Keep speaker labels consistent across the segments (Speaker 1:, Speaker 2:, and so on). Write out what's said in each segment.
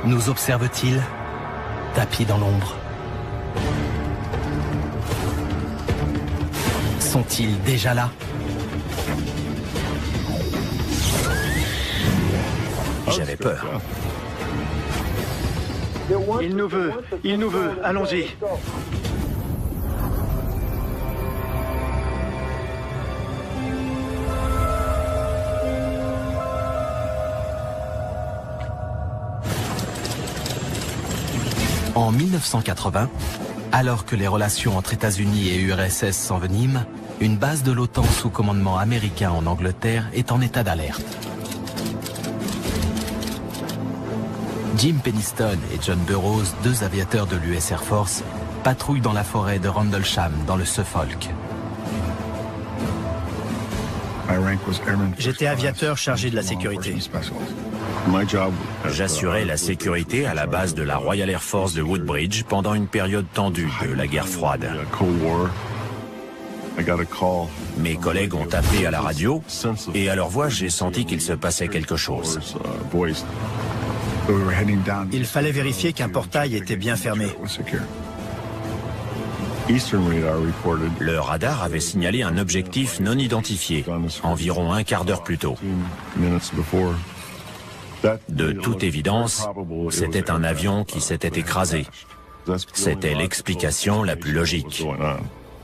Speaker 1: Nous observe-t-il, tapis dans l'ombre? Sont-ils déjà là?
Speaker 2: J'avais peur.
Speaker 3: Il nous veut, allons-y.
Speaker 1: En 1980, alors que les relations entre États-Unis et URSS s'enveniment, une base de l'OTAN sous commandement américain en Angleterre est en état d'alerte. Jim Penniston et John Burroughs, deux aviateurs de l'US Air Force, patrouillent dans la forêt de Rendlesham, dans le Suffolk.
Speaker 3: J'étais aviateur chargé de la sécurité.
Speaker 2: J'assurais la sécurité à la base de la Royal Air Force de Woodbridge pendant une période tendue de la guerre froide. Mes collègues ont appelé à la radio et à leur voix, j'ai senti qu'il se passait quelque chose.
Speaker 3: Il fallait vérifier qu'un portail était bien fermé.
Speaker 2: Le radar avait signalé un objectif non identifié, environ un quart d'heure plus tôt. De toute évidence, c'était un avion qui s'était écrasé. C'était l'explication la plus logique.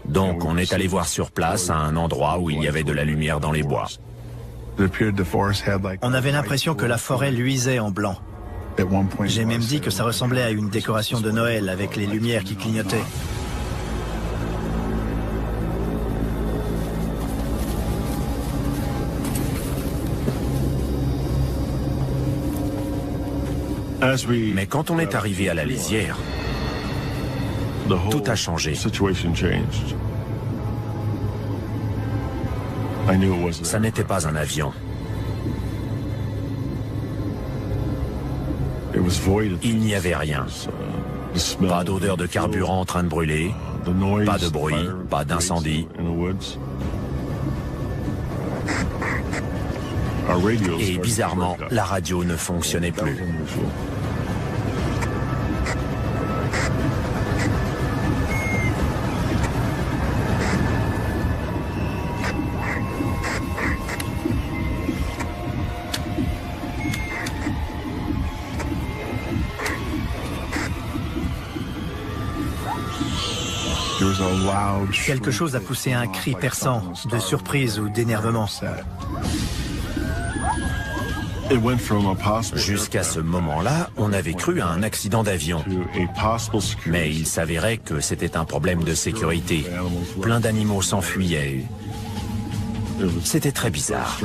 Speaker 2: Donc on est allé voir sur place à un endroit où il y avait de la lumière dans les bois.
Speaker 3: On avait l'impression que la forêt luisait en blanc. J'ai même dit que ça ressemblait à une décoration de Noël avec les lumières qui clignotaient.
Speaker 2: Mais quand on est arrivé à la lisière, tout a changé. Ça n'était pas un avion. Il n'y avait rien. Pas d'odeur de carburant en train de brûler, pas de bruit, pas d'incendie. Et bizarrement, la radio ne fonctionnait plus.
Speaker 3: Quelque chose a poussé un cri perçant, de surprise ou d'énervement.
Speaker 2: Jusqu'à ce moment-là, on avait cru à un accident d'avion. Mais il s'avérait que c'était un problème de sécurité. Plein d'animaux s'enfuyaient. C'était très bizarre.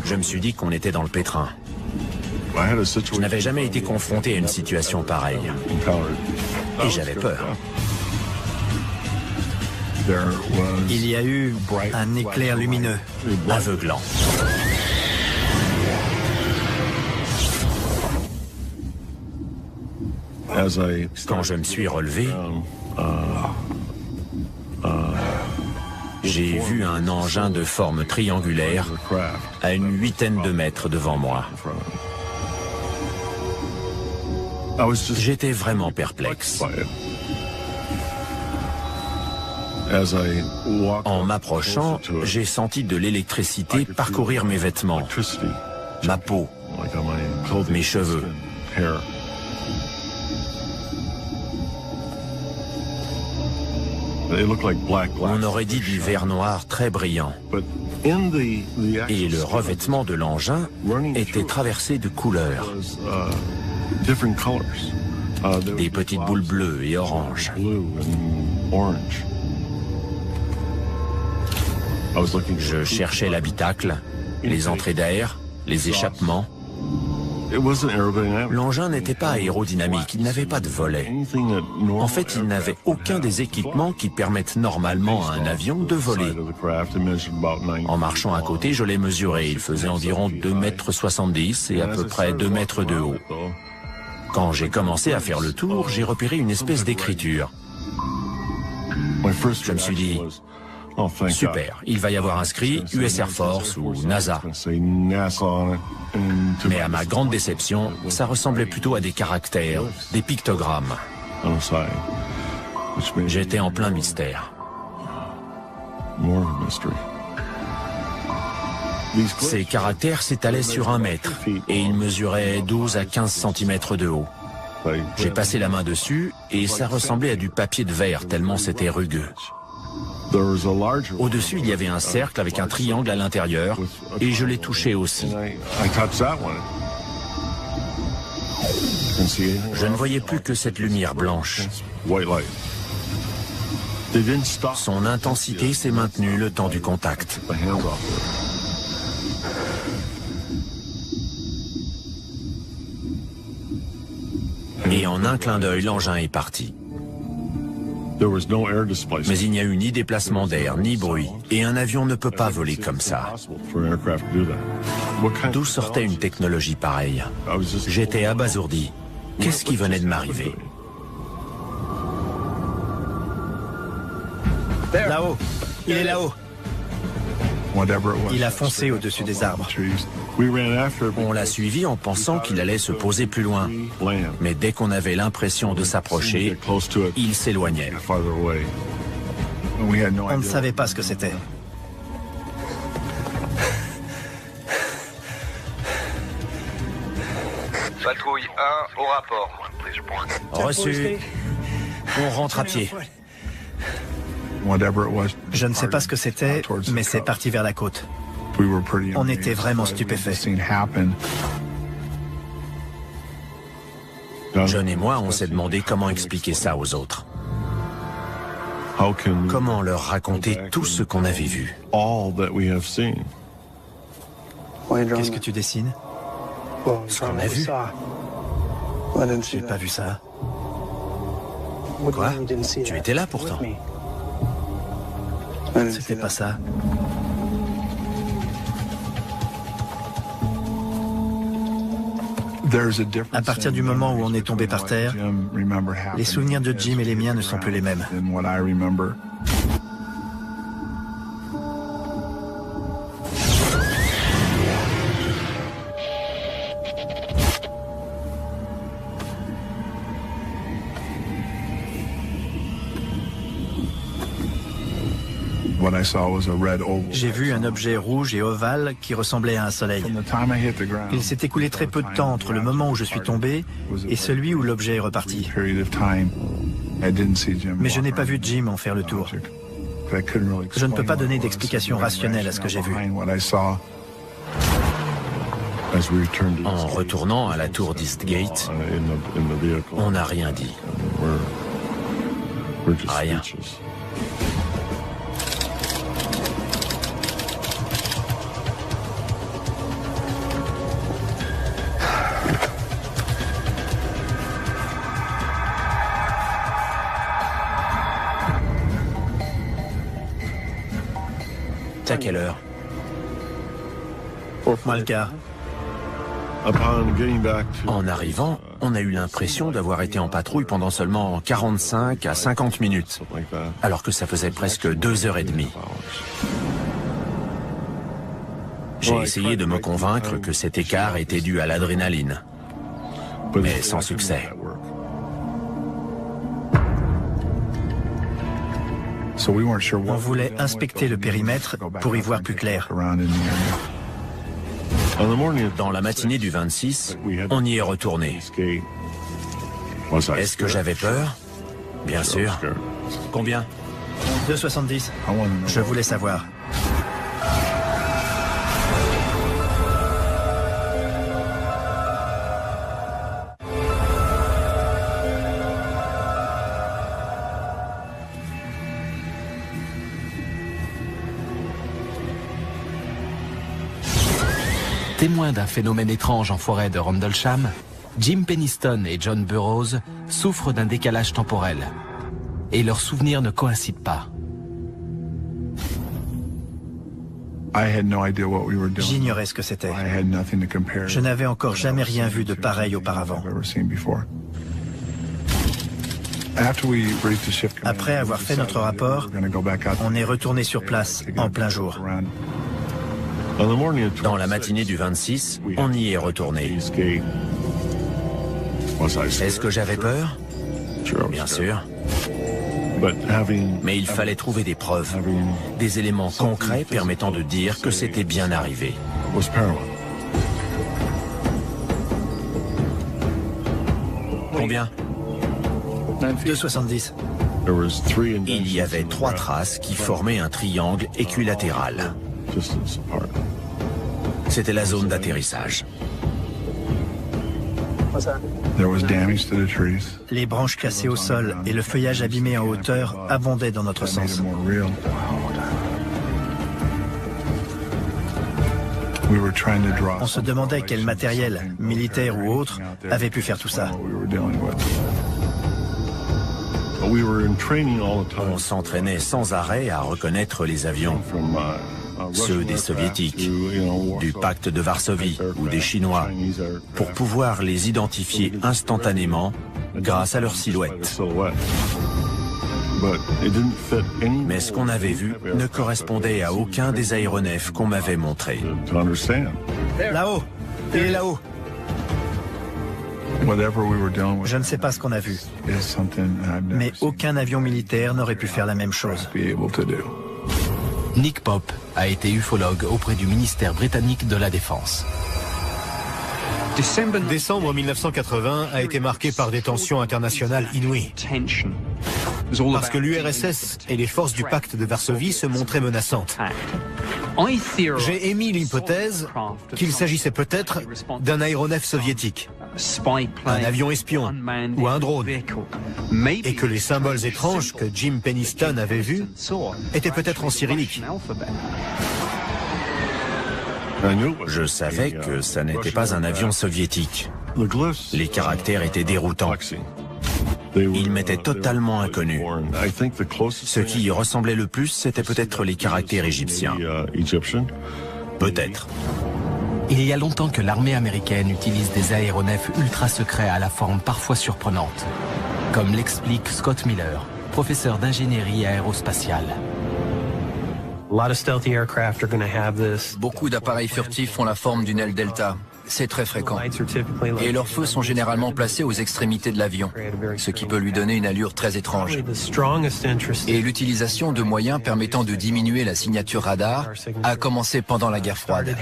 Speaker 2: Je me suis dit qu'on était dans le pétrin. Je n'avais jamais été confronté à une situation pareille. Et j'avais peur.
Speaker 3: Il y a eu un éclair lumineux,
Speaker 2: aveuglant. Quand je me suis relevé, j'ai vu un engin de forme triangulaire à une 8aine de mètres devant moi. J'étais vraiment perplexe. En m'approchant, j'ai senti de l'électricité parcourir mes vêtements, ma peau, mes cheveux. On aurait dit du verre noir très brillant. Et le revêtement de l'engin était traversé de couleurs. Des petites boules bleues et oranges. Je cherchais l'habitacle, les entrées d'air, les échappements. L'engin n'était pas aérodynamique, il n'avait pas de volet. En fait, il n'avait aucun des équipements qui permettent normalement à un avion de voler. En marchant à côté, je l'ai mesuré. Il faisait environ 2,70 m et à peu près 2 mètres de haut. Quand j'ai commencé à faire le tour, j'ai repéré une espèce d'écriture. Je me suis dit, Super, il va y avoir inscrit US Air Force ou NASA. Mais à ma grande déception, ça ressemblait plutôt à des caractères, des pictogrammes. J'étais en plein mystère. Ces caractères s'étalaient sur 1 mètre et ils mesuraient 12 à 15 cm de haut. J'ai passé la main dessus et ça ressemblait à du papier de verre tellement c'était rugueux. Au-dessus, il y avait un cercle avec un triangle à l'intérieur et je l'ai touché aussi. Je ne voyais plus que cette lumière blanche. Son intensité s'est maintenue le temps du contact. Et en un clin d'œil, l'engin est parti. Mais il n'y a eu ni déplacement d'air, ni bruit, et un avion ne peut pas voler comme ça. D'où sortait une technologie pareille? J'étais abasourdi. Qu'est-ce qui venait de m'arriver?
Speaker 3: Là-haut, il est là-haut. Il a foncé au-dessus des arbres.
Speaker 2: On l'a suivi en pensant qu'il allait se poser plus loin. Mais dès qu'on avait l'impression de s'approcher, il s'éloignait.
Speaker 3: On ne savait pas ce que c'était.
Speaker 4: Patrouille 1 au rapport.
Speaker 2: Reçu. On rentre à pied.
Speaker 3: Je ne sais pas ce que c'était, mais c'est parti vers la côte. On était vraiment stupéfaits.
Speaker 2: John et moi, on s'est demandé comment expliquer ça aux autres. Comment leur raconter tout ce qu'on avait vu.
Speaker 3: Qu'est-ce que tu dessines?
Speaker 2: Ce qu'on a vu.
Speaker 3: J'ai pas vu ça.
Speaker 2: Quoi? Tu étais là pourtant.
Speaker 3: C'était pas ça. À partir du moment où on est tombé par terre, les souvenirs de Jim et les miens ne sont plus les mêmes. J'ai vu un objet rouge et ovale qui ressemblait à un soleil. Il s'est écoulé très peu de temps entre le moment où je suis tombé et celui où l'objet est reparti. Mais je n'ai pas vu Jim en faire le tour. Je ne peux pas donner d'explication rationnelle à ce que j'ai vu.
Speaker 2: En retournant à la tour d'Eastgate, on n'a rien dit. Rien. À quelle heure?
Speaker 3: Moins le quart.
Speaker 2: En arrivant, on a eu l'impression d'avoir été en patrouille pendant seulement 45 à 50 minutes, alors que ça faisait presque 2h30. J'ai essayé de me convaincre que cet écart était dû à l'adrénaline, mais sans succès.
Speaker 3: On voulait inspecter le périmètre pour y voir plus clair.
Speaker 2: Dans la matinée du 26, on y est retourné. Est-ce que j'avais peur? Bien sûr. Combien?
Speaker 3: 2,70. Je voulais savoir.
Speaker 1: Témoins d'un phénomène étrange en forêt de Rendlesham, Jim Penniston et John Burroughs souffrent d'un décalage temporel. Et leurs souvenirs ne coïncident pas.
Speaker 3: J'ignorais ce que c'était. Je n'avais encore jamais rien vu de pareil auparavant. Après avoir fait notre rapport, on est retourné sur place en plein jour.
Speaker 2: Dans la matinée du 26, on y est retourné. Est-ce que j'avais peur? Bien sûr. Mais il fallait trouver des preuves, des éléments concrets permettant de dire que c'était bien arrivé. Combien?
Speaker 3: 2,70.
Speaker 2: Il y avait 3 traces qui formaient un triangle équilatéral. C'était la zone d'atterrissage.
Speaker 3: Les branches cassées au sol et le feuillage abîmé en hauteur abondaient dans notre sens. On se demandait quel matériel, militaire ou autre, avait pu faire tout ça.
Speaker 2: On s'entraînait sans arrêt à reconnaître les avions, ceux des Soviétiques, du pacte de Varsovie ou des Chinois, pour pouvoir les identifier instantanément grâce à leur silhouette. Mais ce qu'on avait vu ne correspondait à aucun des aéronefs qu'on m'avait montrés.
Speaker 3: Là-haut! Il est là-haut! Je ne sais pas ce qu'on a vu, mais aucun avion militaire n'aurait pu faire la même chose.
Speaker 1: Nick Pope a été ufologue auprès du ministère britannique de la Défense.
Speaker 5: Décembre 1980 a été marqué par des tensions internationales inouïes. Parce que l'URSS et les forces du pacte de Varsovie se montraient menaçantes. J'ai émis l'hypothèse qu'il s'agissait peut-être d'un aéronef soviétique, un avion espion ou un drone, et que les symboles étranges que Jim Penniston avait vus étaient peut-être en cyrillique.
Speaker 2: Je savais que ça n'était pas un avion soviétique. Les caractères étaient déroutants. Ils m'étaient totalement inconnus. Ce qui y ressemblait le plus, c'était peut-être les caractères égyptiens. Peut-être.
Speaker 1: Il y a longtemps que l'armée américaine utilise des aéronefs ultra secrets à la forme parfois surprenante, comme l'explique Scott Miller, professeur d'ingénierie aérospatiale.
Speaker 6: Beaucoup d'appareils furtifs font la forme d'une aile delta. C'est très fréquent. Et leurs feux sont généralement placés aux extrémités de l'avion, ce qui peut lui donner une allure très étrange. Et l'utilisation de moyens permettant de diminuer la signature radar a commencé pendant la guerre froide.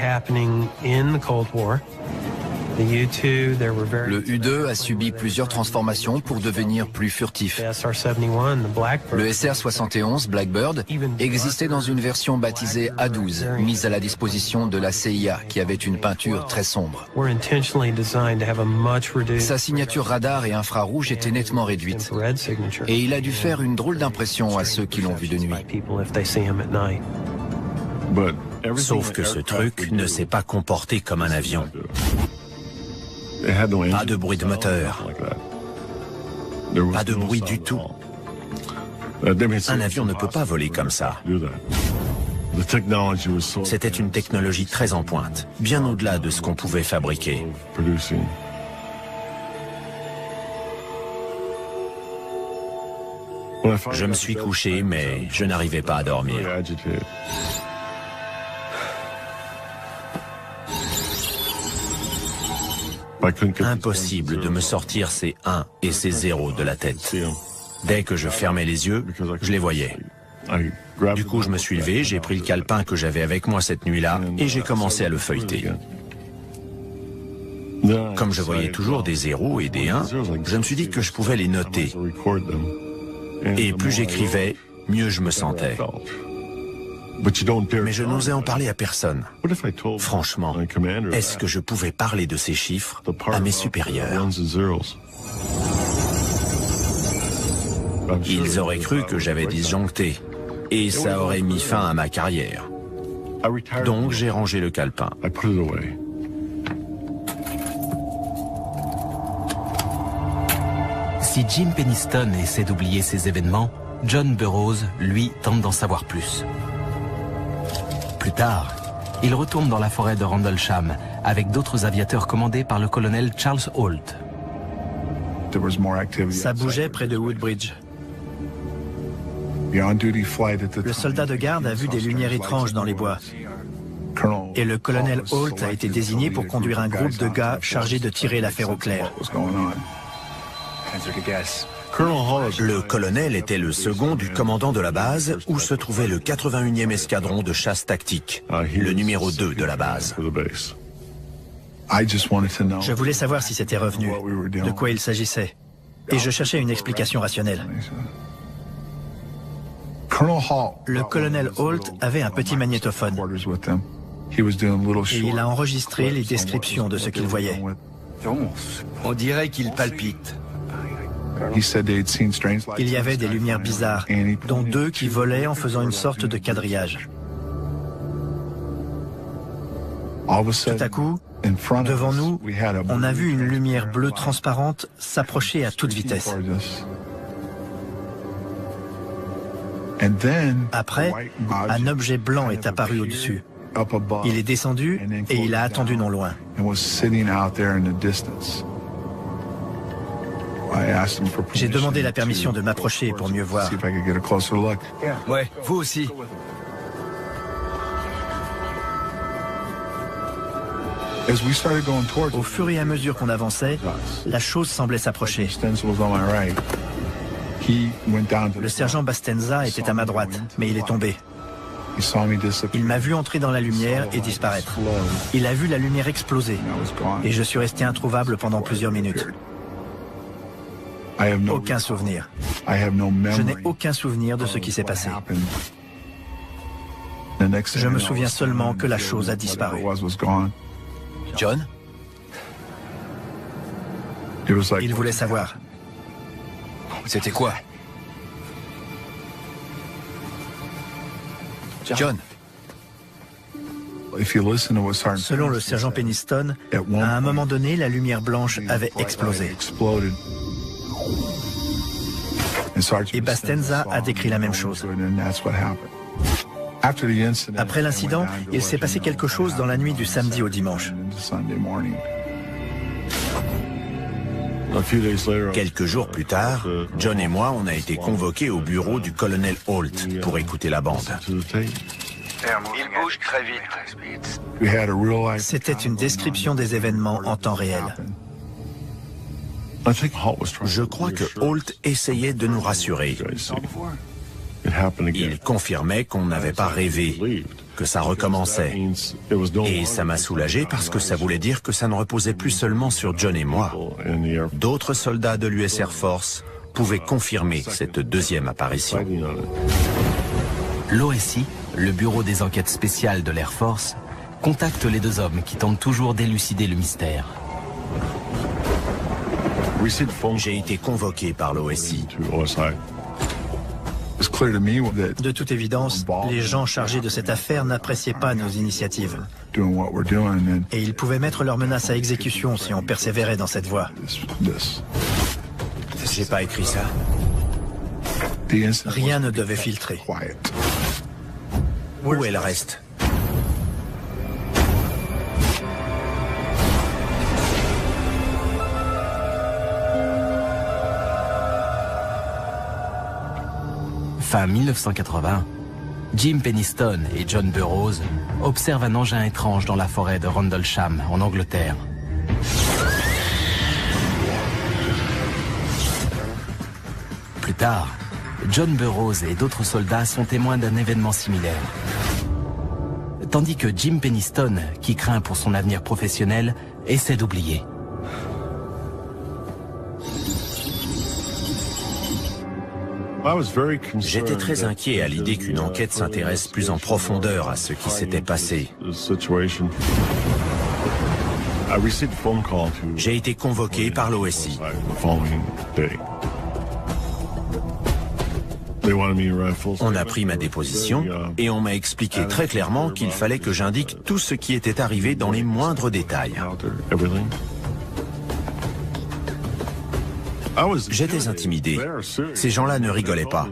Speaker 6: Le U-2 a subi plusieurs transformations pour devenir plus furtif. Le SR-71 Blackbird existait dans une version baptisée A-12, mise à la disposition de la CIA, qui avait une peinture très sombre. Sa signature radar et infrarouge était nettement réduite, et il a dû faire une drôle d'impression à ceux qui l'ont vu de nuit.
Speaker 2: Sauf que ce truc ne s'est pas comporté comme un avion. Pas de bruit de moteur. Pas de bruit du tout. Un avion ne peut pas voler comme ça. C'était une technologie très en pointe, bien au-delà de ce qu'on pouvait fabriquer. Je me suis couché, mais je n'arrivais pas à dormir. Impossible de me sortir ces 1 et ces 0 de la tête. Dès que je fermais les yeux, je les voyais. Du coup, je me suis levé, j'ai pris le calepin que j'avais avec moi cette nuit-là et j'ai commencé à le feuilleter. Comme je voyais toujours des 0 et des 1, je me suis dit que je pouvais les noter. Et plus j'écrivais, mieux je me sentais. Mais je n'osais en parler à personne. Franchement, est-ce que je pouvais parler de ces chiffres à mes supérieurs? Ils auraient cru que j'avais disjoncté, et ça aurait mis fin à ma carrière. Donc j'ai rangé le calepin.
Speaker 1: Si Jim Penniston essaie d'oublier ces événements, John Burroughs, lui, tente d'en savoir plus. Plus tard, il retourne dans la forêt de Rendlesham avec d'autres aviateurs commandés par le colonel Charles Holt.
Speaker 3: Ça bougeait près de Woodbridge. Le soldat de garde a vu des lumières étranges dans les bois. Et le colonel Holt a été désigné pour conduire un groupe de gars chargés de tirer l'affaire au clair.
Speaker 2: Le colonel était le second du commandant de la base où se trouvait le 81e escadron de chasse tactique, le numéro 2 de la base.
Speaker 3: Je voulais savoir si c'était revenu, de quoi il s'agissait. Et je cherchais une explication rationnelle. Le colonel Holt avait un petit magnétophone. Et il a enregistré les descriptions de ce qu'il voyait.
Speaker 6: On dirait qu'il palpite.
Speaker 3: Il y avait des lumières bizarres, dont 2 qui volaient en faisant une sorte de quadrillage. Tout à coup, devant nous, on a vu une lumière bleue transparente s'approcher à toute vitesse. Après, un objet blanc est apparu au-dessus. Il est descendu et il a attendu non loin. J'ai demandé la permission de m'approcher pour mieux voir.
Speaker 6: Ouais, vous aussi.
Speaker 3: Au fur et à mesure qu'on avançait, la chose semblait s'approcher. Le sergent Bastenza était à ma droite, mais il est tombé. Il m'a vu entrer dans la lumière et disparaître. Il a vu la lumière exploser et je suis resté introuvable pendant plusieurs minutes. Aucun souvenir. Je n'ai aucun souvenir de ce qui s'est passé. Je me souviens seulement que la chose a disparu.
Speaker 6: John?
Speaker 3: Il voulait savoir.
Speaker 6: C'était quoi? John?
Speaker 3: Selon le sergent Peniston, à un moment donné, la lumière blanche avait explosé. Et Bastenza a décrit la même chose. Après l'incident, il s'est passé quelque chose dans la nuit du samedi au dimanche.
Speaker 2: Quelques jours plus tard, John et moi, on a été convoqués au bureau du colonel Holt pour écouter la bande.
Speaker 4: Il bouge très vite.
Speaker 3: C'était une description des événements en temps réel.
Speaker 2: Je crois que Holt essayait de nous rassurer. Il confirmait qu'on n'avait pas rêvé, que ça recommençait. Et ça m'a soulagé parce que ça voulait dire que ça ne reposait plus seulement sur John et moi. D'autres soldats de l'US Air Force pouvaient confirmer cette deuxième apparition.
Speaker 1: L'OSI, le bureau des enquêtes spéciales de l'Air Force, contacte les 2 hommes qui tentent toujours d'élucider le mystère.
Speaker 2: J'ai été convoqué par l'OSI.
Speaker 3: De toute évidence, les gens chargés de cette affaire n'appréciaient pas nos initiatives. Et ils pouvaient mettre leurs menaces à exécution si on persévérait dans cette voie.
Speaker 2: J'ai pas écrit ça.
Speaker 3: Rien ne devait filtrer.
Speaker 2: Où est le reste?
Speaker 1: Fin 1980, Jim Peniston et John Burroughs observent un engin étrange dans la forêt de Rendlesham, en Angleterre. Plus tard, John Burroughs et d'autres soldats sont témoins d'un événement similaire. Tandis que Jim Peniston, qui craint pour son avenir professionnel, essaie d'oublier.
Speaker 2: J'étais très inquiet à l'idée qu'une enquête s'intéresse plus en profondeur à ce qui s'était passé. J'ai été convoqué par l'OSI. On a pris ma déposition et on m'a expliqué très clairement qu'il fallait que j'indique tout ce qui était arrivé dans les moindres détails. J'étais intimidé. Ces gens-là ne rigolaient pas.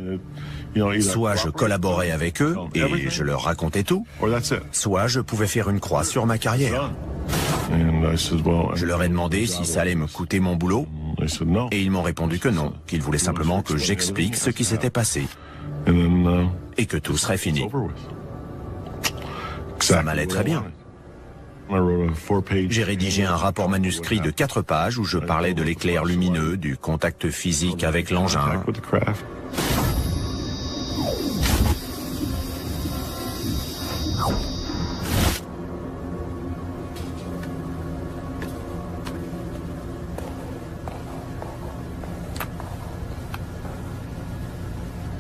Speaker 2: Soit je collaborais avec eux et je leur racontais tout, soit je pouvais faire une croix sur ma carrière. Je leur ai demandé si ça allait me coûter mon boulot. Et ils m'ont répondu que non, qu'ils voulaient simplement que j'explique ce qui s'était passé et que tout serait fini. Ça m'allait très bien. J'ai rédigé un rapport manuscrit de 4 pages où je parlais de l'éclair lumineux, du contact physique avec l'engin.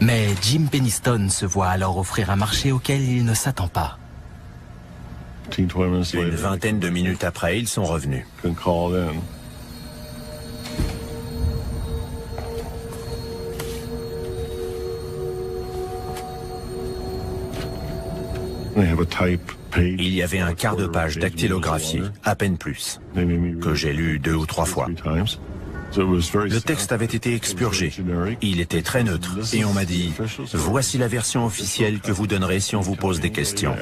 Speaker 1: Mais Jim Penniston se voit alors offrir un marché auquel il ne s'attend pas.
Speaker 2: Une vingtaine de minutes après, ils sont revenus. Il y avait un quart de page dactylographié, à peine plus, que j'ai lu 2 ou 3 fois. Le texte avait été expurgé. Il était très neutre. Et on m'a dit, voici la version officielle que vous donnerez si on vous pose des questions.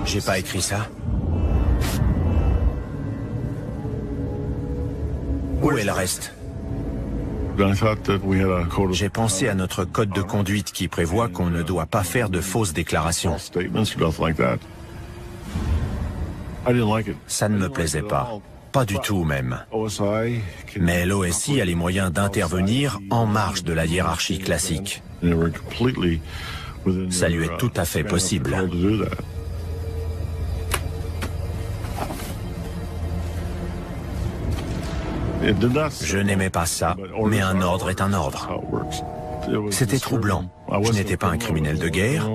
Speaker 2: J'ai pas écrit ça. Où est le reste? J'ai pensé à notre code de conduite qui prévoit qu'on ne doit pas faire de fausses déclarations. Ça ne me plaisait pas. Pas du tout même. Mais l'OSI a les moyens d'intervenir en marge de la hiérarchie classique. Ça lui est tout à fait possible. Je n'aimais pas ça, mais un ordre est un ordre. C'était troublant. Je n'étais pas un criminel de guerre.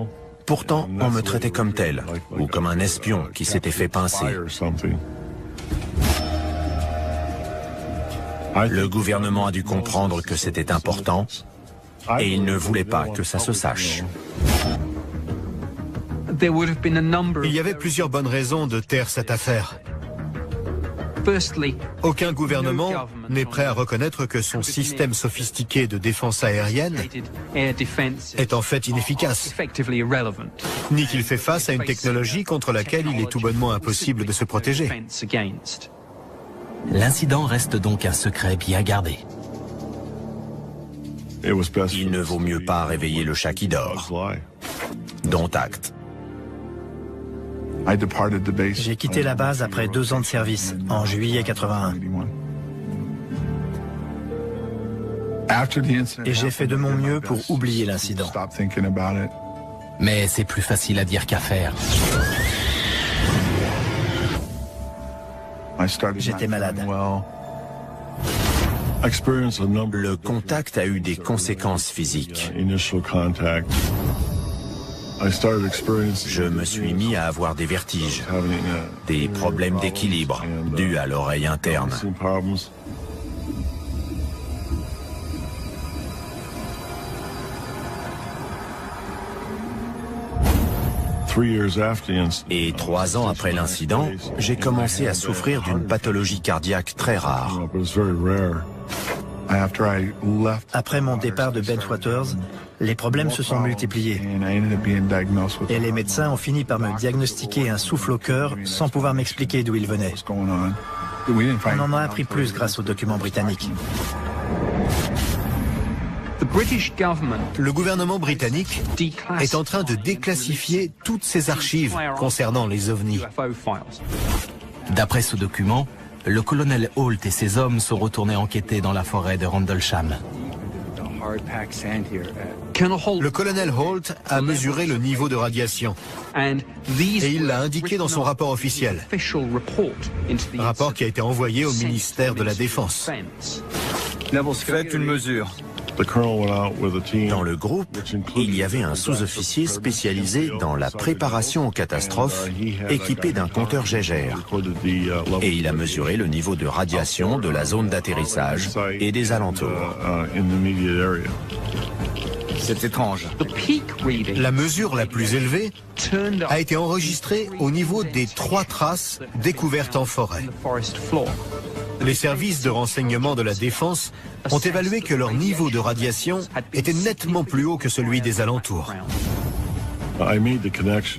Speaker 2: Pourtant, on me traitait comme tel, ou comme un espion qui s'était fait pincer. Le gouvernement a dû comprendre que c'était important, et il ne voulait pas que ça se sache.
Speaker 5: Il y avait plusieurs bonnes raisons de taire cette affaire. Aucun gouvernement n'est prêt à reconnaître que son système sophistiqué de défense aérienne est en fait inefficace, ni qu'il fait face à une technologie contre laquelle il est tout bonnement impossible de se protéger.
Speaker 1: L'incident reste donc un secret bien gardé.
Speaker 2: Il ne vaut mieux pas réveiller le chat qui dort. Dont acte.
Speaker 3: J'ai quitté la base après 2 ans de service, en juillet 81. Et j'ai fait de mon mieux pour oublier l'incident.
Speaker 1: Mais c'est plus facile à dire qu'à faire.
Speaker 3: J'étais malade.
Speaker 2: Le contact a eu des conséquences physiques. Je me suis mis à avoir des vertiges, des problèmes d'équilibre dus à l'oreille interne. Et 3 ans après l'incident, j'ai commencé à souffrir d'une pathologie cardiaque très rare.
Speaker 3: Après mon départ de Bentwaters, les problèmes se sont multipliés. Et les médecins ont fini par me diagnostiquer un souffle au cœur sans pouvoir m'expliquer d'où il venait. On en a appris plus grâce aux documents britanniques.
Speaker 5: Le gouvernement britannique est en train de déclassifier toutes ses archives concernant les ovnis.
Speaker 1: D'après ce document, le colonel Holt et ses hommes sont retournés enquêter dans la forêt de Rendlesham.
Speaker 5: Le colonel Holt a mesuré le niveau de radiation et il l'a indiqué dans son rapport officiel, rapport qui a été envoyé au ministère de la Défense.
Speaker 6: Faites une mesure.
Speaker 2: Dans le groupe, il y avait un sous-officier spécialisé dans la préparation aux catastrophes, équipé d'un compteur Geiger. Et il a mesuré le niveau de radiation de la zone d'atterrissage et des alentours.
Speaker 6: C'est étrange.
Speaker 5: La mesure la plus élevée a été enregistrée au niveau des 3 traces découvertes en forêt. Les services de renseignement de la Défense ont évalué que leur niveau de radiation était nettement plus haut que celui des alentours.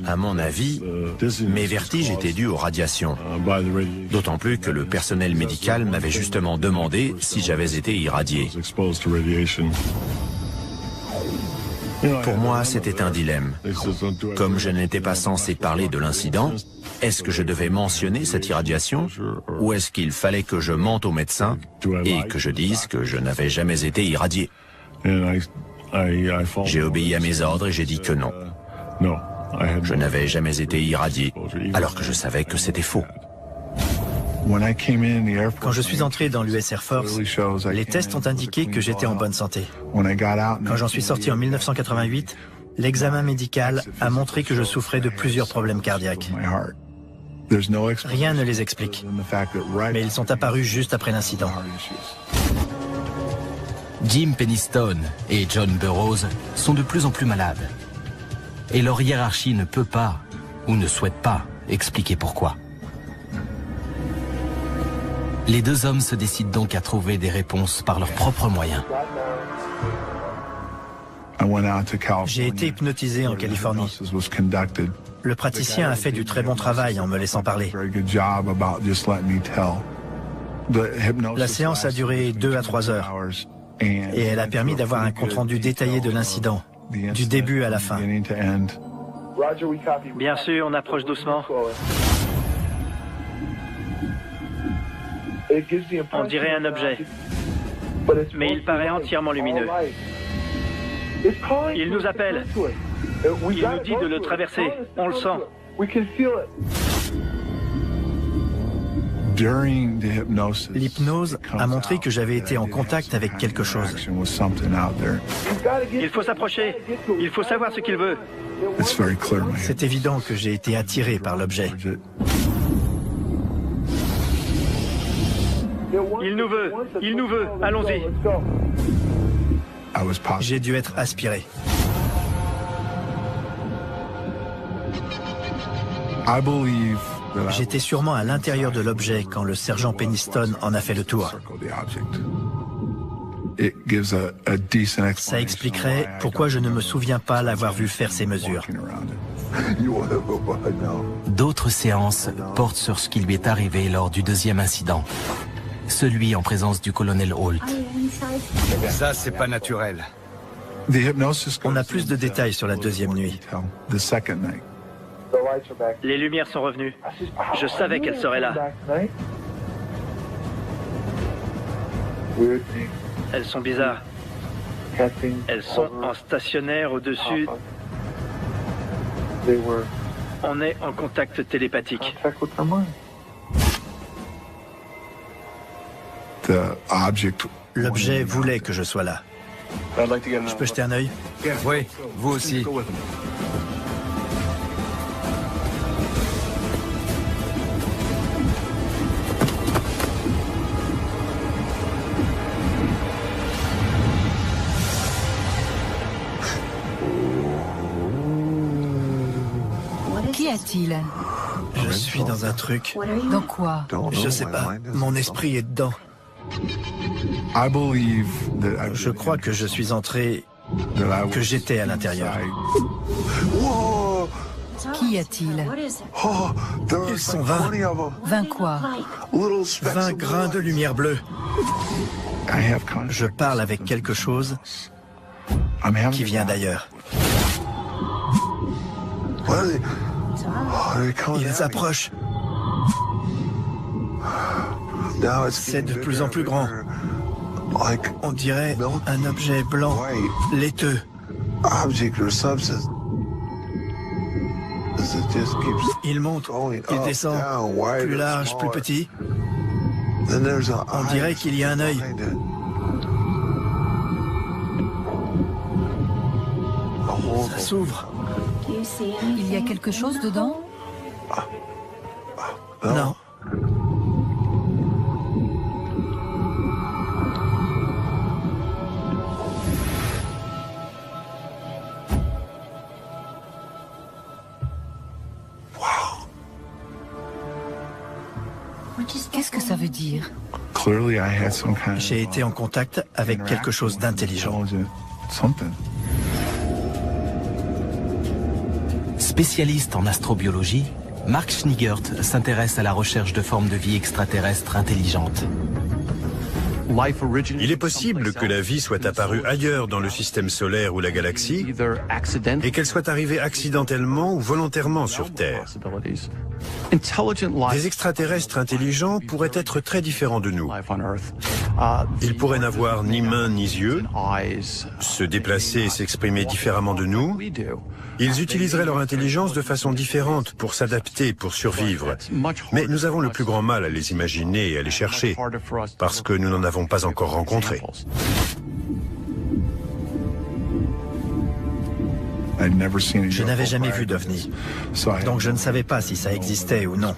Speaker 2: À mon avis, mes vertiges étaient dus aux radiations. D'autant plus que le personnel médical m'avait justement demandé si j'avais été irradié. Pour moi, c'était un dilemme. Comme je n'étais pas censé parler de l'incident, est-ce que je devais mentionner cette irradiation ou est-ce qu'il fallait que je mente au médecin et que je dise que je n'avais jamais été irradié? J'ai obéi à mes ordres et j'ai dit que non. Je n'avais jamais été irradié, alors que je savais que c'était faux.
Speaker 3: Quand je suis entré dans l'US Air Force, les tests ont indiqué que j'étais en bonne santé. Quand j'en suis sorti en 1988, l'examen médical a montré que je souffrais de plusieurs problèmes cardiaques. Rien ne les explique, mais ils sont apparus juste après l'incident.
Speaker 1: Jim Penniston et John Burroughs sont de plus en plus malades. Et leur hiérarchie ne peut pas, ou ne souhaite pas, expliquer pourquoi. Les deux hommes se décident donc à trouver des réponses par leurs propres moyens.
Speaker 3: J'ai été hypnotisé en Californie. Le praticien a fait du très bon travail en me laissant parler. La séance a duré 2 à 3 heures et elle a permis d'avoir un compte-rendu détaillé de l'incident, du début à la fin. Bien sûr, on approche doucement. On dirait un objet, mais il paraît entièrement lumineux. Il nous appelle. Il nous dit de le traverser. On le sent. L'hypnose a montré que j'avais été en contact avec quelque chose. Il faut s'approcher. Il faut savoir ce qu'il veut. C'est évident que j'ai été attiré par l'objet. Il nous veut. Il nous veut. Allons-y. J'ai dû être aspiré. J'étais sûrement à l'intérieur de l'objet quand le sergent Penniston en a fait le tour. Ça expliquerait pourquoi je ne me souviens pas l'avoir vu faire ces mesures.
Speaker 1: D'autres séances portent sur ce qui lui est arrivé lors du deuxième incident. Celui en présence du colonel Holt.
Speaker 7: Ça, c'est pas naturel.
Speaker 3: On a plus de détails sur la deuxième nuit. Les lumières sont revenues. Je savais qu'elles seraient là. Elles sont bizarres. Elles sont en stationnaire au-dessus. On est en contact télépathique. L'objet voulait que je sois là. Je peux jeter un œil?
Speaker 7: Oui, vous aussi.
Speaker 8: Qu'y a-t-il?
Speaker 3: Je suis dans un truc.
Speaker 8: Dans quoi?
Speaker 3: Je sais pas. Mon esprit est dedans. Je crois que je suis entré, que j'étais à l'intérieur.
Speaker 8: Qu'y a-t-il?
Speaker 3: Ils sont 20.
Speaker 8: 20 quoi?
Speaker 3: 20 grains de lumière bleue. Je parle avec quelque chose qui vient d'ailleurs. Ils approchent. C'est de plus en plus grand. On dirait un objet blanc, laiteux. Il monte, il descend, plus large, plus petit. On dirait qu'il y a un œil. Ça s'ouvre.
Speaker 8: Il y a quelque chose dedans?
Speaker 3: Non.
Speaker 8: Qu'est-ce que ça veut dire?
Speaker 3: J'ai été en contact avec quelque chose d'intelligent.
Speaker 1: Spécialiste en astrobiologie, Mark Schneegert s'intéresse à la recherche de formes de vie extraterrestres intelligentes.
Speaker 9: Il est possible que la vie soit apparue ailleurs dans le système solaire ou la galaxie et qu'elle soit arrivée accidentellement ou volontairement sur Terre. Des extraterrestres intelligents pourraient être très différents de nous. Ils pourraient n'avoir ni mains ni yeux, se déplacer et s'exprimer différemment de nous. Ils utiliseraient leur intelligence de façon différente pour s'adapter, pour survivre. Mais nous avons le plus grand mal à les imaginer et à les chercher, parce que nous n'en avons pas encore rencontré.
Speaker 3: Je n'avais jamais vu d'OVNI, donc je ne savais pas si ça existait ou non.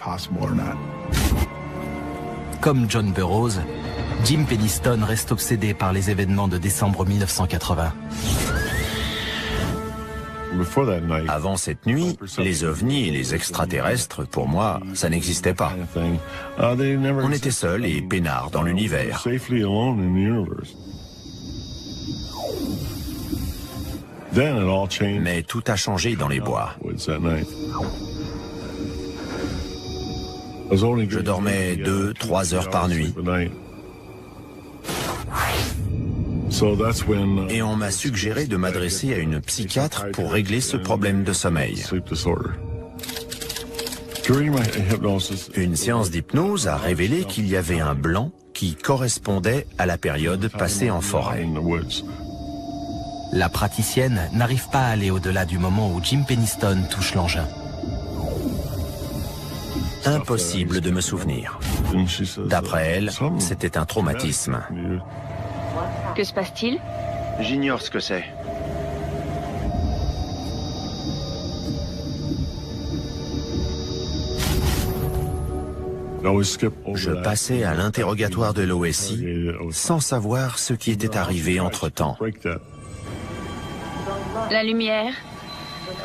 Speaker 1: Comme John Burroughs, Jim Penniston reste obsédé par les événements de décembre 1980.
Speaker 2: Avant cette nuit, les ovnis et les extraterrestres, pour moi, ça n'existait pas. On était seuls et peinards dans l'univers. Mais tout a changé dans les bois. Je dormais 2-3 heures par nuit. Et on m'a suggéré de m'adresser à une psychiatre pour régler ce problème de sommeil. Une séance d'hypnose a révélé qu'il y avait un blanc qui correspondait à la période passée en forêt.
Speaker 1: La praticienne n'arrive pas à aller au-delà du moment où Jim Penniston touche l'engin.
Speaker 2: Impossible de me souvenir. D'après elle, c'était un traumatisme.
Speaker 10: Que se passe-t-il?
Speaker 11: J'ignore ce que c'est.
Speaker 2: Je passais à l'interrogatoire de l'OSI sans savoir ce qui était arrivé entre-temps.
Speaker 10: La lumière?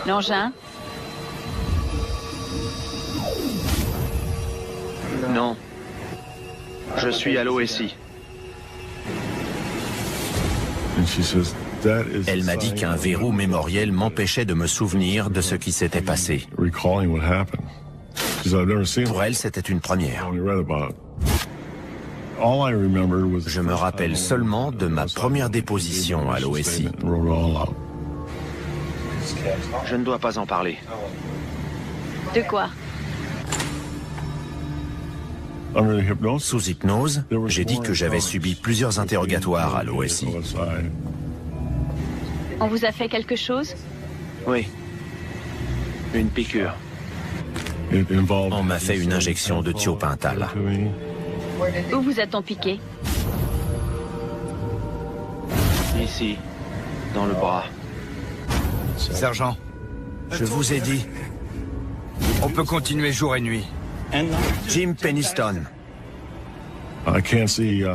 Speaker 10: L'engin?
Speaker 11: Non. Je suis à l'OSI.
Speaker 2: Elle m'a dit qu'un verrou mémoriel m'empêchait de me souvenir de ce qui s'était passé. Pour elle, c'était une première. Je me rappelle seulement de ma première déposition à l'OSI.
Speaker 11: Je ne dois pas en parler.
Speaker 10: De quoi?
Speaker 2: Sous hypnose, j'ai dit que j'avais subi plusieurs interrogatoires à l'OSI.
Speaker 10: On vous a fait quelque chose?
Speaker 11: Oui. Une piqûre.
Speaker 2: On m'a fait une injection de thiopental.
Speaker 10: Où vous a-t-on piqué?
Speaker 11: Ici, dans le bras.
Speaker 7: Sergent,
Speaker 2: je vous ai dit.
Speaker 7: On peut continuer jour et nuit.
Speaker 2: Jim Penniston.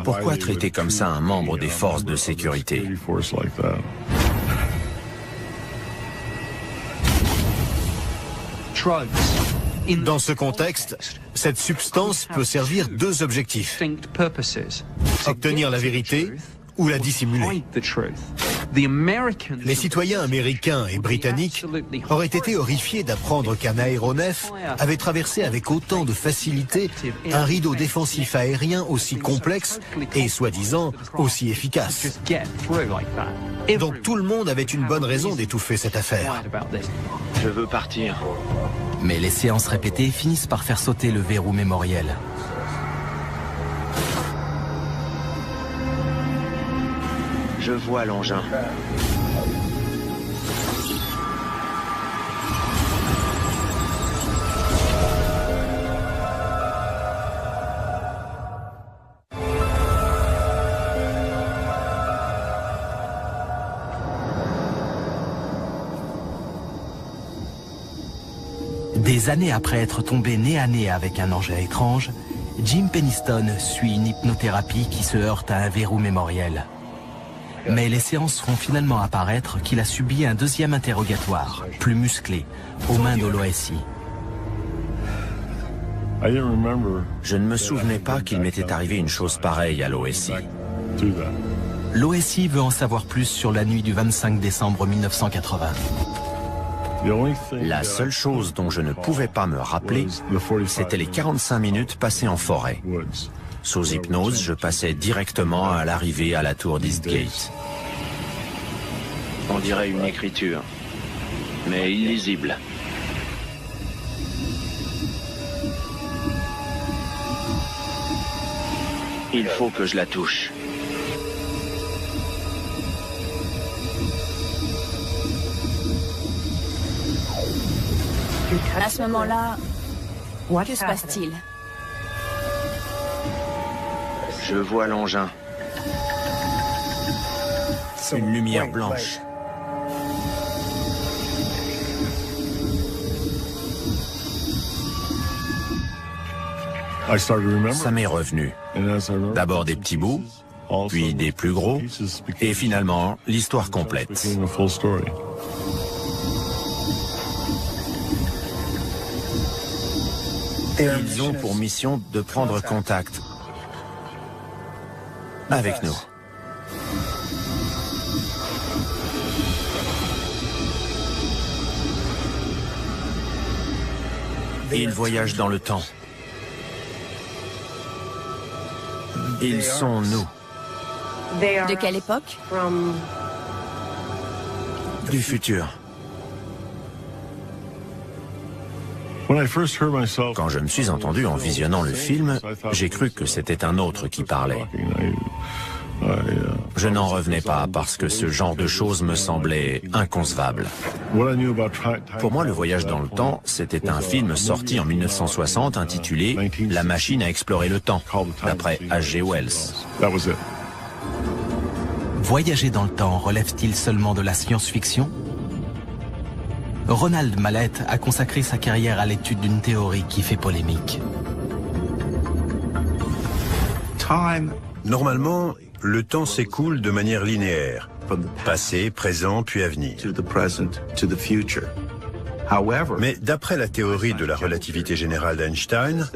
Speaker 2: Pourquoi traiter comme ça un membre des forces de sécurité?
Speaker 5: Dans ce contexte, cette substance peut servir deux objectifs. Obtenir la vérité ou la dissimuler. Les citoyens américains et britanniques auraient été horrifiés d'apprendre qu'un aéronef avait traversé avec autant de facilité un rideau défensif aérien aussi complexe et soi-disant aussi efficace. Donc tout le monde avait une bonne raison d'étouffer cette affaire.
Speaker 11: Je veux partir.
Speaker 1: Mais les séances répétées finissent par faire sauter le verrou mémoriel.
Speaker 11: Je vois l'engin.
Speaker 1: Des années après être tombé nez à nez avec un engin étrange, Jim Penniston suit une hypnothérapie qui se heurte à un verrou mémoriel. Mais les séances feront finalement apparaître qu'il a subi un deuxième interrogatoire, plus musclé, aux mains de l'OSI.
Speaker 2: Je ne me souvenais pas qu'il m'était arrivé une chose pareille à l'OSI.
Speaker 1: L'OSI veut en savoir plus sur la nuit du 25 décembre 1980.
Speaker 2: La seule chose dont je ne pouvais pas me rappeler, c'était les 45 minutes passées en forêt. Sous hypnose, je passais directement à l'arrivée à la tour d'Eastgate.
Speaker 11: On dirait une écriture, mais illisible. Il faut que je la touche.
Speaker 10: À ce moment-là, que se passe-t-il?
Speaker 11: Je vois l'engin.
Speaker 2: Une lumière blanche. Ça m'est revenu. D'abord des petits bouts, puis des plus gros, et finalement l'histoire complète. Ils ont pour mission de prendre contact avec nous. Ils voyagent dans le temps. Ils sont nous.
Speaker 10: De quelle époque?
Speaker 2: Du futur. Quand je me suis entendu en visionnant le film, j'ai cru que c'était un autre qui parlait. Je n'en revenais pas parce que ce genre de choses me semblait inconcevable. Pour moi, Le Voyage dans le temps, c'était un film sorti en 1960 intitulé « La machine à explorer le temps », d'après H.G. Wells.
Speaker 1: Voyager dans le temps relève-t-il seulement de la science-fiction? Ronald Mallett a consacré sa carrière à l'étude d'une théorie qui fait polémique.
Speaker 9: Normalement, le temps s'écoule de manière linéaire. Passé, présent, puis avenir. Mais d'après la théorie de la relativité générale d'Einstein,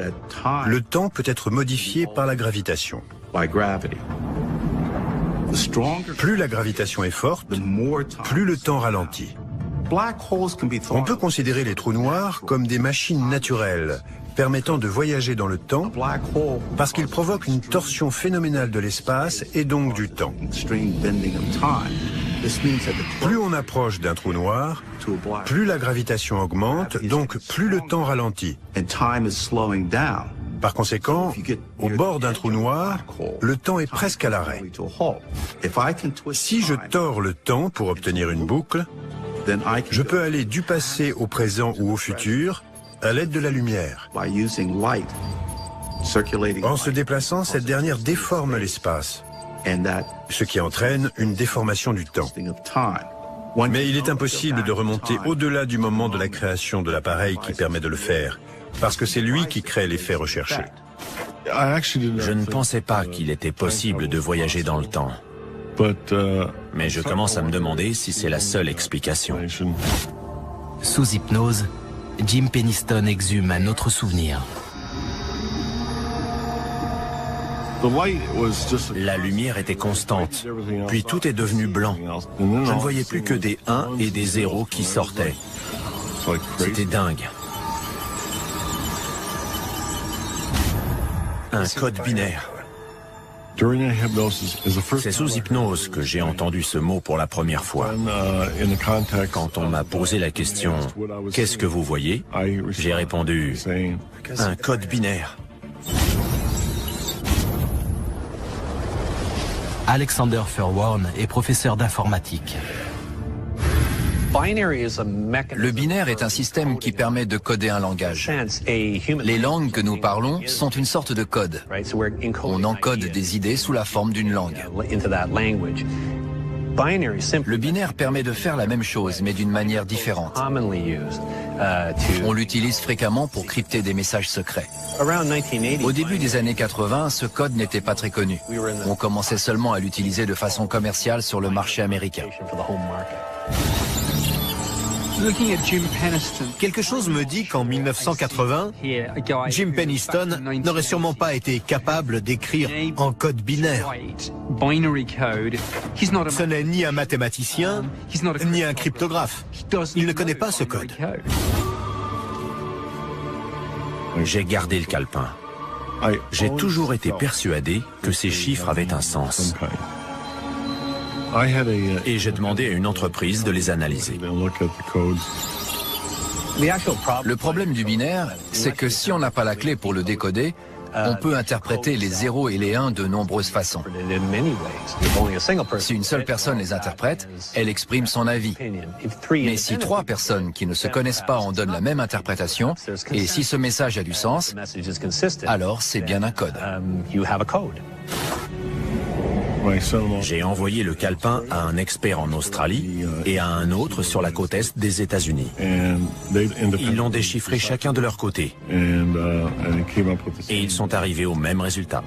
Speaker 9: le temps peut être modifié par la gravitation. Plus la gravitation est forte, plus le temps ralentit. On peut considérer les trous noirs comme des machines naturelles permettant de voyager dans le temps parce qu'ils provoquent une torsion phénoménale de l'espace et donc du temps. Plus on approche d'un trou noir, plus la gravitation augmente, donc plus le temps ralentit. Par conséquent, au bord d'un trou noir, le temps est presque à l'arrêt. Si je tords le temps pour obtenir une boucle, je peux aller du passé au présent ou au futur à l'aide de la lumière. En se déplaçant, cette dernière déforme l'espace, ce qui entraîne une déformation du temps. Mais il est impossible de remonter au-delà du moment de la création de l'appareil qui permet de le faire, parce que c'est lui qui crée l'effet recherché.
Speaker 2: Je ne pensais pas qu'il était possible de voyager dans le temps. Mais je commence à me demander si c'est la seule explication.
Speaker 1: Sous hypnose, Jim Penniston exhume un autre souvenir.
Speaker 2: La lumière était constante, puis tout est devenu blanc. Je ne voyais plus que des 1 et des 0 qui sortaient. C'était dingue. Un code binaire. C'est sous hypnose que j'ai entendu ce mot pour la première fois. Quand on m'a posé la question « Qu'est-ce que vous voyez ?», j'ai répondu « Un code binaire ».
Speaker 1: Alexander Furworn est professeur d'informatique.
Speaker 6: Le binaire est un système qui permet de coder un langage. Les langues que nous parlons sont une sorte de code. On encode des idées sous la forme d'une langue. Le binaire permet de faire la même chose, mais d'une manière différente. On l'utilise fréquemment pour crypter des messages secrets. Au début des années 80, ce code n'était pas très connu. On commençait seulement à l'utiliser de façon commerciale sur le marché américain.
Speaker 5: Quelque chose me dit qu'en 1980, Jim Penniston n'aurait sûrement pas été capable d'écrire en code binaire. Ce n'est ni un mathématicien, ni un cryptographe. Il ne connaît pas ce code.
Speaker 2: J'ai gardé le calepin. J'ai toujours été persuadé que ces chiffres avaient un sens. Et j'ai demandé à une entreprise de les analyser.
Speaker 6: Le problème du binaire, c'est que si on n'a pas la clé pour le décoder, on peut interpréter les 0 et les 1 de nombreuses façons. Si une seule personne les interprète, elle exprime son avis. Mais si 3 personnes qui ne se connaissent pas en donnent la même interprétation, et si ce message a du sens, alors c'est bien un code.
Speaker 2: J'ai envoyé le calepin à un expert en Australie et à un autre sur la côte est des États-Unis. Ils l'ont déchiffré chacun de leur côté. Et ils sont arrivés au même résultat.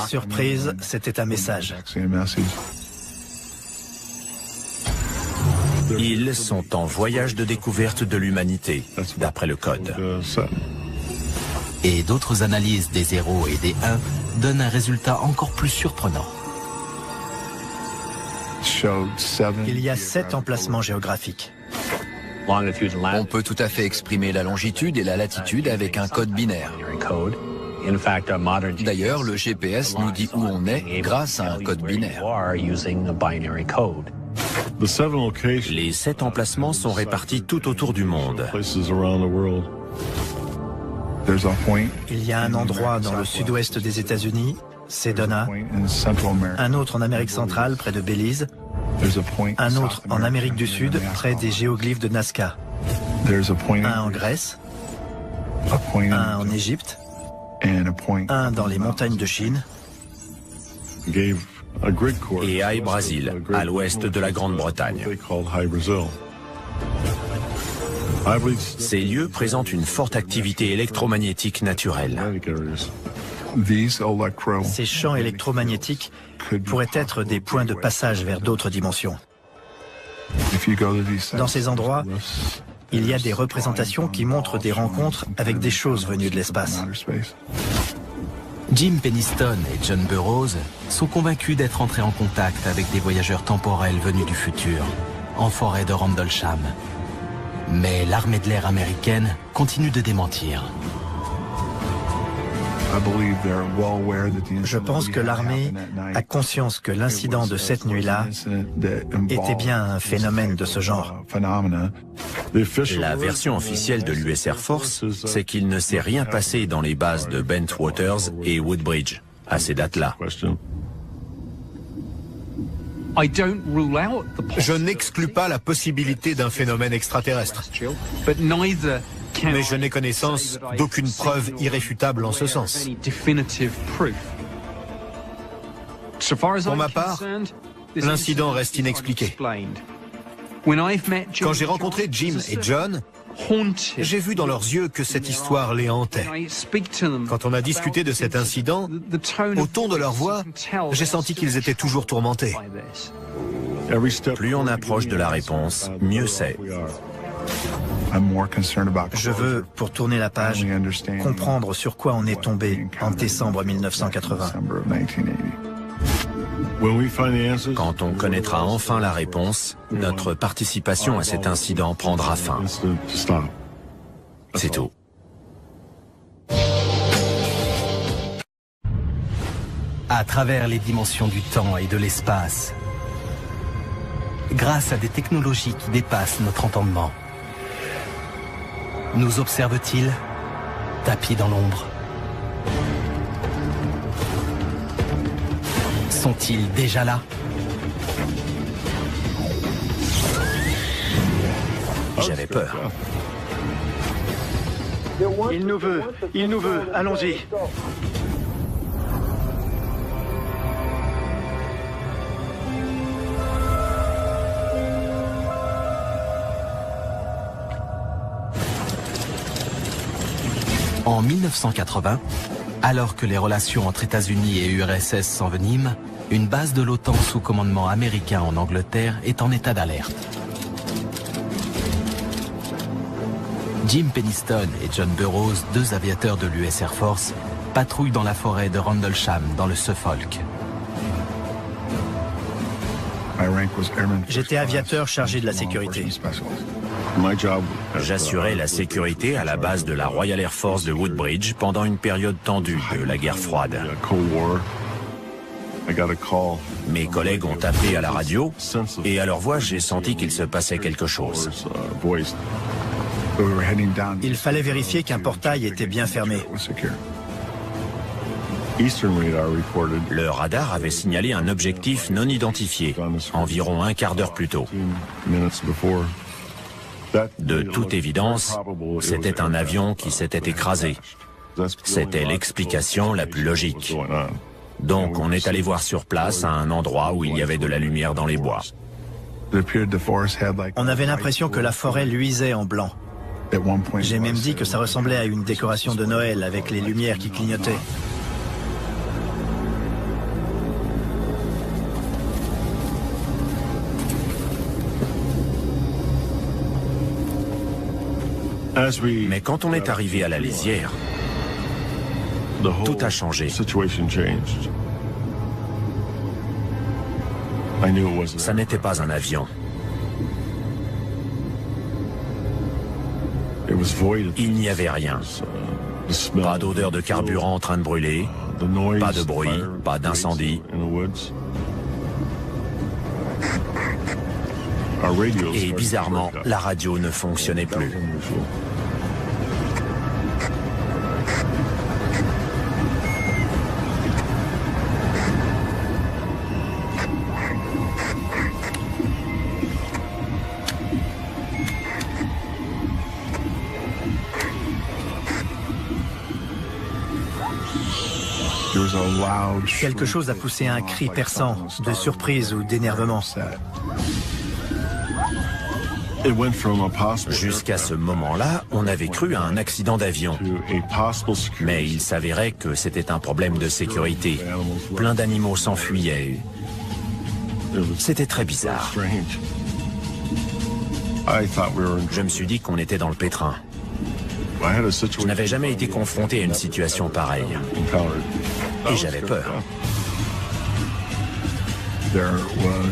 Speaker 3: Surprise, c'était un message.
Speaker 2: Ils sont en voyage de découverte de l'humanité, d'après le code.
Speaker 1: Et d'autres analyses des 0 et des 1 donnent un résultat encore plus surprenant.
Speaker 3: Il y a 7 emplacements géographiques.
Speaker 6: On peut tout à fait exprimer la longitude et la latitude avec un code binaire. D'ailleurs, le GPS nous dit où on est grâce à un code binaire.
Speaker 2: Les 7 emplacements sont répartis tout autour du monde.
Speaker 3: Il y a un endroit dans le sud-ouest des États-Unis, Sedona, un autre en Amérique centrale, près de Belize, un autre en Amérique du Sud, près des géoglyphes de Nazca, un en Grèce, un en Égypte, un dans les montagnes de Chine,
Speaker 2: et High Brazil, à l'ouest de la Grande-Bretagne. Ces lieux présentent une forte activité électromagnétique naturelle.
Speaker 3: Ces champs électromagnétiques pourraient être des points de passage vers d'autres dimensions. Dans ces endroits, il y a des représentations qui montrent des rencontres avec des choses venues de l'espace.
Speaker 1: Jim Penniston et John Burroughs sont convaincus d'être entrés en contact avec des voyageurs temporels venus du futur, en forêt de Rendlesham. Mais l'armée de l'air américaine continue de démentir.
Speaker 3: Je pense que l'armée a conscience que l'incident de cette nuit-là était bien un phénomène de ce genre.
Speaker 2: La version officielle de l'US Air Force, c'est qu'il ne s'est rien passé dans les bases de Bentwaters et Woodbridge à ces dates-là.
Speaker 5: Je n'exclus pas la possibilité d'un phénomène extraterrestre. Mais je n'ai connaissance d'aucune preuve irréfutable en ce sens. Pour ma part, l'incident reste inexpliqué. Quand j'ai rencontré Jim et John, j'ai vu dans leurs yeux que cette histoire les hantait. Quand on a discuté de cet incident, au ton de leur voix, j'ai senti qu'ils étaient toujours tourmentés.
Speaker 2: Plus on approche de la réponse, mieux c'est.
Speaker 3: Je veux, pour tourner la page, comprendre sur quoi on est tombé en décembre 1980.
Speaker 2: Quand on connaîtra enfin la réponse, notre participation à cet incident prendra fin. C'est tout.
Speaker 1: À travers les dimensions du temps et de l'espace, grâce à des technologies qui dépassent notre entendement, nous observe-t-il, tapis dans l'ombre? Sont-ils déjà là?
Speaker 2: J'avais peur.
Speaker 3: Il nous veut, allons-y.
Speaker 1: En 1980, alors que les relations entre États-Unis et URSS s'enveniment, une base de l'OTAN sous commandement américain en Angleterre est en état d'alerte. Jim Penniston et John Burroughs, 2 aviateurs de l'US Air Force, patrouillent dans la forêt de Rendlesham, dans le Suffolk.
Speaker 3: J'étais aviateur chargé de la sécurité.
Speaker 2: J'assurais la sécurité à la base de la Royal Air Force de Woodbridge pendant une période tendue de la guerre froide. Mes collègues ont appelé à la radio et à leur voix, j'ai senti qu'il se passait quelque chose.
Speaker 3: Il fallait vérifier qu'un portail était bien fermé.
Speaker 2: Le radar avait signalé un objectif non identifié, environ un quart d'heure plus tôt. De toute évidence, c'était un avion qui s'était écrasé. C'était l'explication la plus logique. Donc on est allé voir sur place à un endroit où il y avait de la lumière dans les bois.
Speaker 3: On avait l'impression que la forêt luisait en blanc. J'ai même dit que ça ressemblait à une décoration de Noël avec les lumières qui clignotaient.
Speaker 2: Mais quand on est arrivé à la lisière, tout a changé. Ça n'était pas un avion. Il n'y avait rien. Pas d'odeur de carburant en train de brûler, pas de bruit, pas d'incendie. Et bizarrement, la radio ne fonctionnait plus.
Speaker 3: Quelque chose a poussé un cri perçant, de surprise ou d'énervement.
Speaker 2: Jusqu'à ce moment-là, on avait cru à un accident d'avion. Mais il s'avérait que c'était un problème de sécurité. Plein d'animaux s'enfuyaient. C'était très bizarre. Je me suis dit qu'on était dans le pétrin. Je n'avais jamais été confronté à une situation pareille. Et j'avais peur.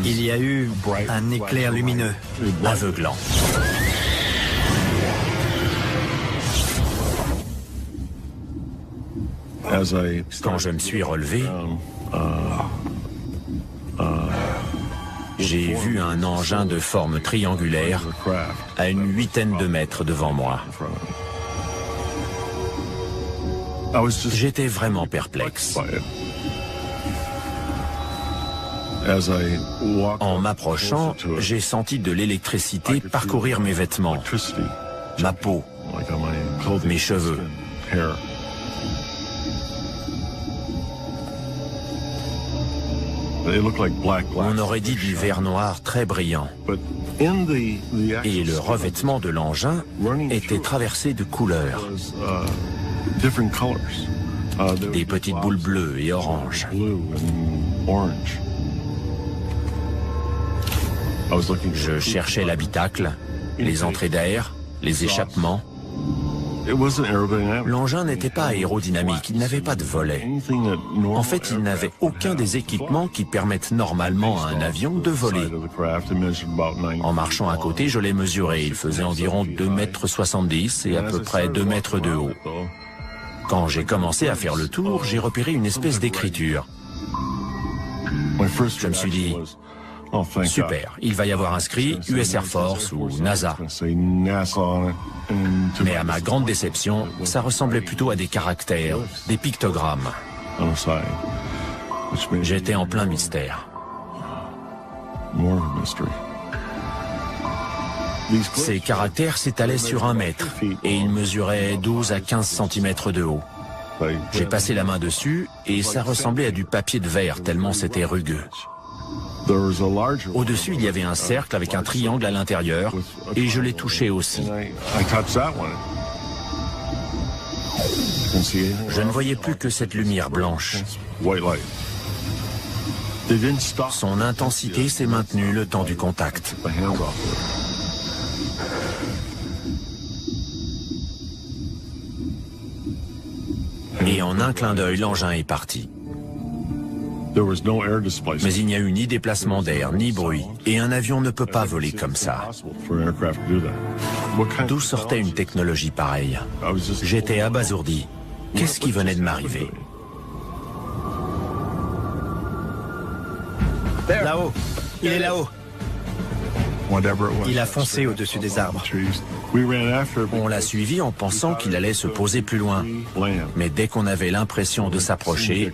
Speaker 3: Il y a eu un éclair lumineux,
Speaker 2: aveuglant. Quand je me suis relevé, j'ai vu un engin de forme triangulaire à une 8aine de mètres devant moi. J'étais vraiment perplexe. En m'approchant, j'ai senti de l'électricité parcourir mes vêtements, ma peau, mes cheveux. On aurait dit du verre noir très brillant. Et le revêtement de l'engin était traversé de couleurs. Des petites boules bleues et oranges. Je cherchais l'habitacle, les entrées d'air, les échappements. L'engin n'était pas aérodynamique, il n'avait pas de volet. En fait, il n'avait aucun des équipements qui permettent normalement à un avion de voler. En marchant à côté, je l'ai mesuré. Il faisait environ 2,70 m et à peu près 2 mètres de haut. Quand j'ai commencé à faire le tour, j'ai repéré une espèce d'écriture. Je me suis dit, super, il va y avoir inscrit US Air Force ou NASA. Mais à ma grande déception, ça ressemblait plutôt à des caractères, des pictogrammes. J'étais en plein mystère. Ces caractères s'étalaient sur 1 mètre et ils mesuraient 12 à 15 cm de haut. J'ai passé la main dessus et ça ressemblait à du papier de verre tellement c'était rugueux. Au-dessus, il y avait un cercle avec un triangle à l'intérieur et je l'ai touché aussi. Je ne voyais plus que cette lumière blanche. Son intensité s'est maintenue le temps du contact. Et en un clin d'œil, l'engin est parti. Mais il n'y a eu ni déplacement d'air, ni bruit, et un avion ne peut pas voler comme ça. D'où sortait une technologie pareille? J'étais abasourdi. Qu'est-ce qui venait de m'arriver?
Speaker 3: Là-haut, il est là-haut. Il a foncé au-dessus des arbres.
Speaker 2: On l'a suivi en pensant qu'il allait se poser plus loin. Mais dès qu'on avait l'impression de s'approcher,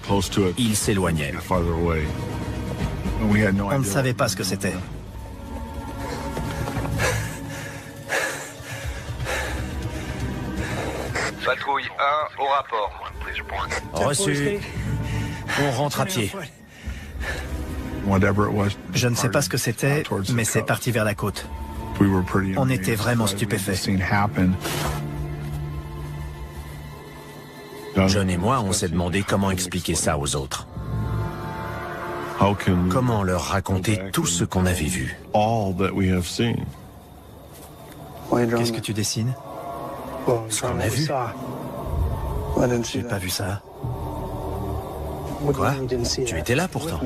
Speaker 2: il s'éloignait.
Speaker 3: On ne savait pas ce que c'était.
Speaker 7: Patrouille 1 au rapport.
Speaker 2: Reçu. On rentre à pied.
Speaker 3: Je ne sais pas ce que c'était, mais c'est parti vers la côte. On était vraiment stupéfaits.
Speaker 2: John et moi, on s'est demandé comment expliquer ça aux autres. Comment leur raconter tout ce qu'on avait vu.
Speaker 3: Qu'est-ce que tu dessines?
Speaker 2: Ce qu'on a vu.
Speaker 3: J'ai pas vu ça.
Speaker 2: Quoi? Tu étais là pourtant.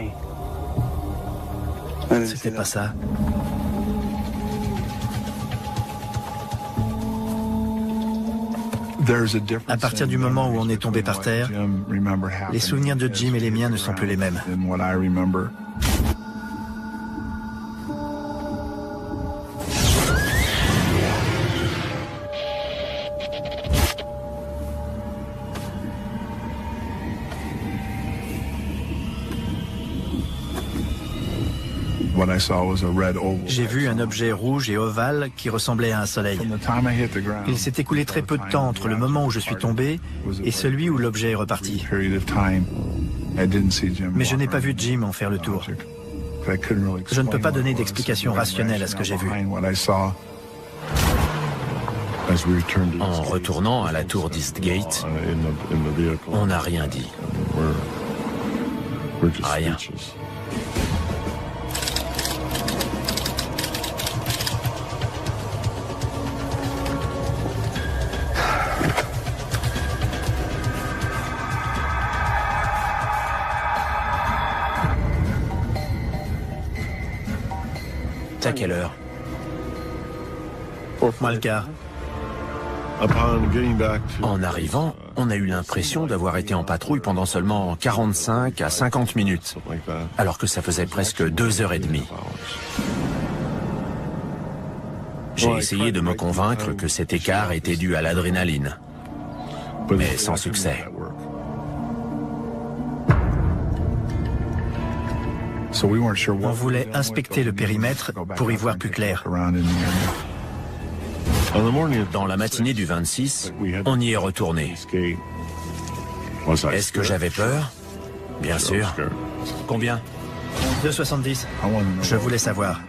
Speaker 3: C'était pas ça. À partir du moment où on est tombé par terre, les souvenirs de Jim et les miens ne sont plus les mêmes. J'ai vu un objet rouge et ovale qui ressemblait à un soleil. Il s'est écoulé très peu de temps entre le moment où je suis tombé et celui où l'objet est reparti. Mais je n'ai pas vu Jim en faire le tour. Je ne peux pas donner d'explication rationnelle à ce que j'ai vu.
Speaker 2: En retournant à la tour d'Eastgate, on n'a rien dit. Rien. À quelle heure?
Speaker 3: Moi le quart.
Speaker 2: En arrivant, on a eu l'impression d'avoir été en patrouille pendant seulement 45 à 50 minutes, alors que ça faisait presque 2h30. J'ai essayé de me convaincre que cet écart était dû à l'adrénaline, mais sans succès.
Speaker 3: On voulait inspecter le périmètre pour y voir plus clair.
Speaker 2: Dans la matinée du 26, on y est retourné. Est-ce que j'avais peur? Bien sûr. Combien?
Speaker 3: 2,70. Je voulais savoir.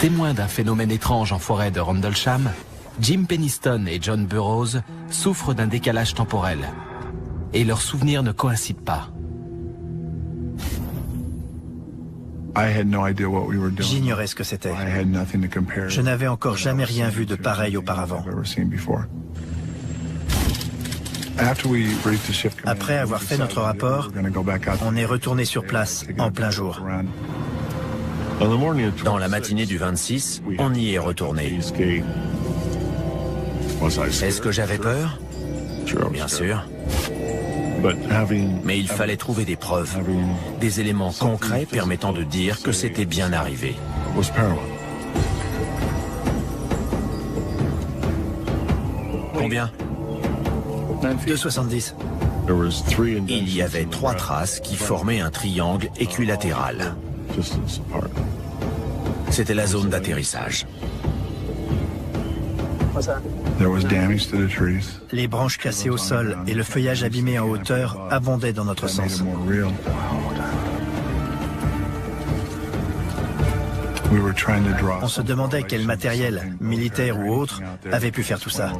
Speaker 1: Témoins d'un phénomène étrange en forêt de Rendlesham, Jim Penniston et John Burroughs souffrent d'un décalage temporel et leurs souvenirs ne coïncident pas.
Speaker 3: J'ignorais ce que c'était. Je n'avais encore jamais rien vu de pareil auparavant. Après avoir fait notre rapport, on est retourné sur place en plein jour.
Speaker 2: Dans la matinée du 26, on y est retourné. Est-ce que j'avais peur? Bien sûr. Mais il fallait trouver des preuves, des éléments concrets permettant de dire que c'était bien arrivé. Combien?
Speaker 3: 2,70.
Speaker 2: Il y avait 3 traces qui formaient un triangle équilatéral. C'était la zone d'atterrissage.
Speaker 3: Les branches cassées au sol et le feuillage abîmé en hauteur abondaient dans notre sens. On se demandait quel matériel, militaire ou autre, avait pu faire tout ça.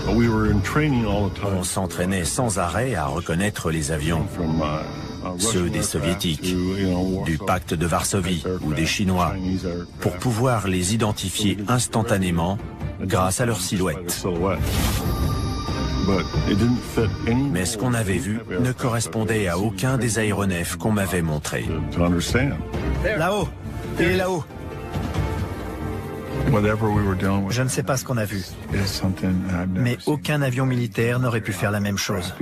Speaker 2: On s'entraînait sans arrêt à reconnaître les avions, ceux des soviétiques, du pacte de Varsovie ou des Chinois, pour pouvoir les identifier instantanément grâce à leur silhouette. Mais ce qu'on avait vu ne correspondait à aucun des aéronefs qu'on m'avait montrés.
Speaker 3: Là-haut, il est là-haut. Je ne sais pas ce qu'on a vu, mais aucun avion militaire n'aurait pu faire la même chose.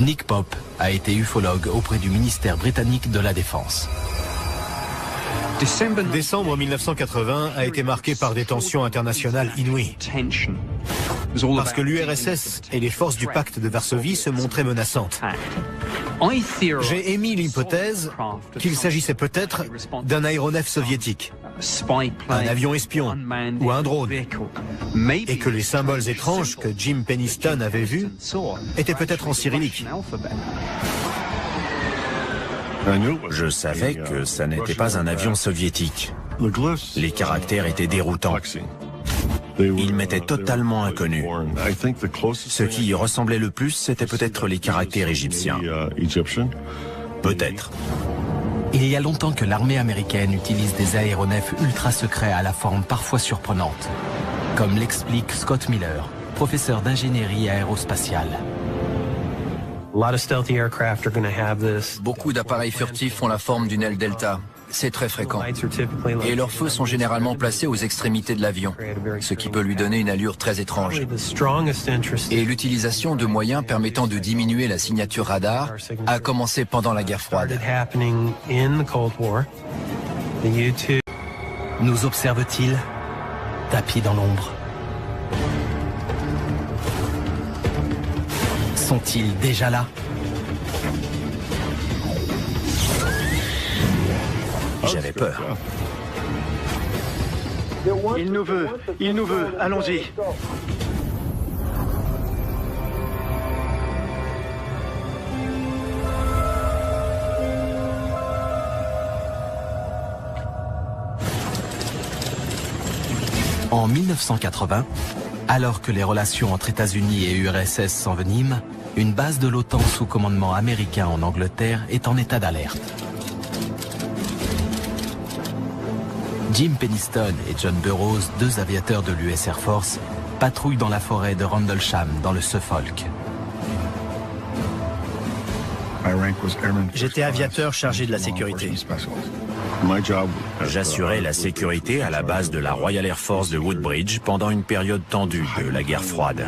Speaker 1: Nick Pope a été ufologue auprès du ministère britannique de la Défense.
Speaker 5: Décembre 1980 a été marqué par des tensions internationales inouïes. Parce que l'URSS et les forces du pacte de Varsovie se montraient menaçantes. J'ai émis l'hypothèse qu'il s'agissait peut-être d'un aéronef soviétique, un avion espion ou un drone, et que les symboles étranges que Jim Penniston avait vus étaient peut-être en cyrillique.
Speaker 2: Je savais que ça n'était pas un avion soviétique. Les caractères étaient déroutants. Ils m'étaient totalement inconnus. Ce qui y ressemblait le plus, c'était peut-être les caractères égyptiens. Peut-être.
Speaker 1: Il y a longtemps que l'armée américaine utilise des aéronefs ultra secrets à la forme parfois surprenante, comme l'explique Scott Miller, professeur d'ingénierie aérospatiale.
Speaker 6: Beaucoup d'appareils furtifs ont la forme d'une aile delta. C'est très fréquent. Et leurs feux sont généralement placés aux extrémités de l'avion, ce qui peut lui donner une allure très étrange. Et l'utilisation de moyens permettant de diminuer la signature radar a commencé pendant la guerre froide.
Speaker 1: Nous observe-t-il, tapis dans l'ombre? Sont-ils déjà là?
Speaker 2: J'avais peur.
Speaker 3: Il nous veut, allons-y.
Speaker 1: En 1980, alors que les relations entre États-Unis et URSS s'enveniment, une base de l'OTAN sous commandement américain en Angleterre est en état d'alerte. Jim Penniston et John Burroughs, deux aviateurs de l'US Air Force, patrouillent dans la forêt de Rendlesham, dans le Suffolk.
Speaker 3: J'étais aviateur chargé de la sécurité.
Speaker 2: J'assurais la sécurité à la base de la Royal Air Force de Woodbridge pendant une période tendue de la guerre froide.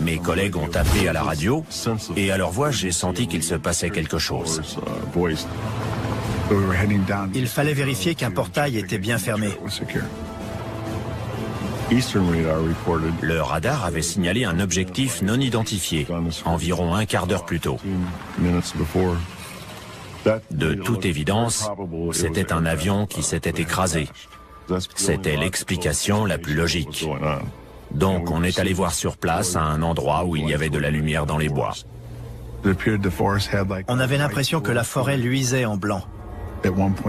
Speaker 2: Mes collègues ont appelé à la radio et à leur voix, j'ai senti qu'il se passait quelque chose.
Speaker 3: Il fallait vérifier qu'un portail était bien fermé.
Speaker 2: Le radar avait signalé un objectif non identifié, environ un quart d'heure plus tôt. De toute évidence, c'était un avion qui s'était écrasé. C'était l'explication la plus logique. Donc on est allé voir sur place à un endroit où il y avait de la lumière dans les bois.
Speaker 3: On avait l'impression que la forêt luisait en blanc.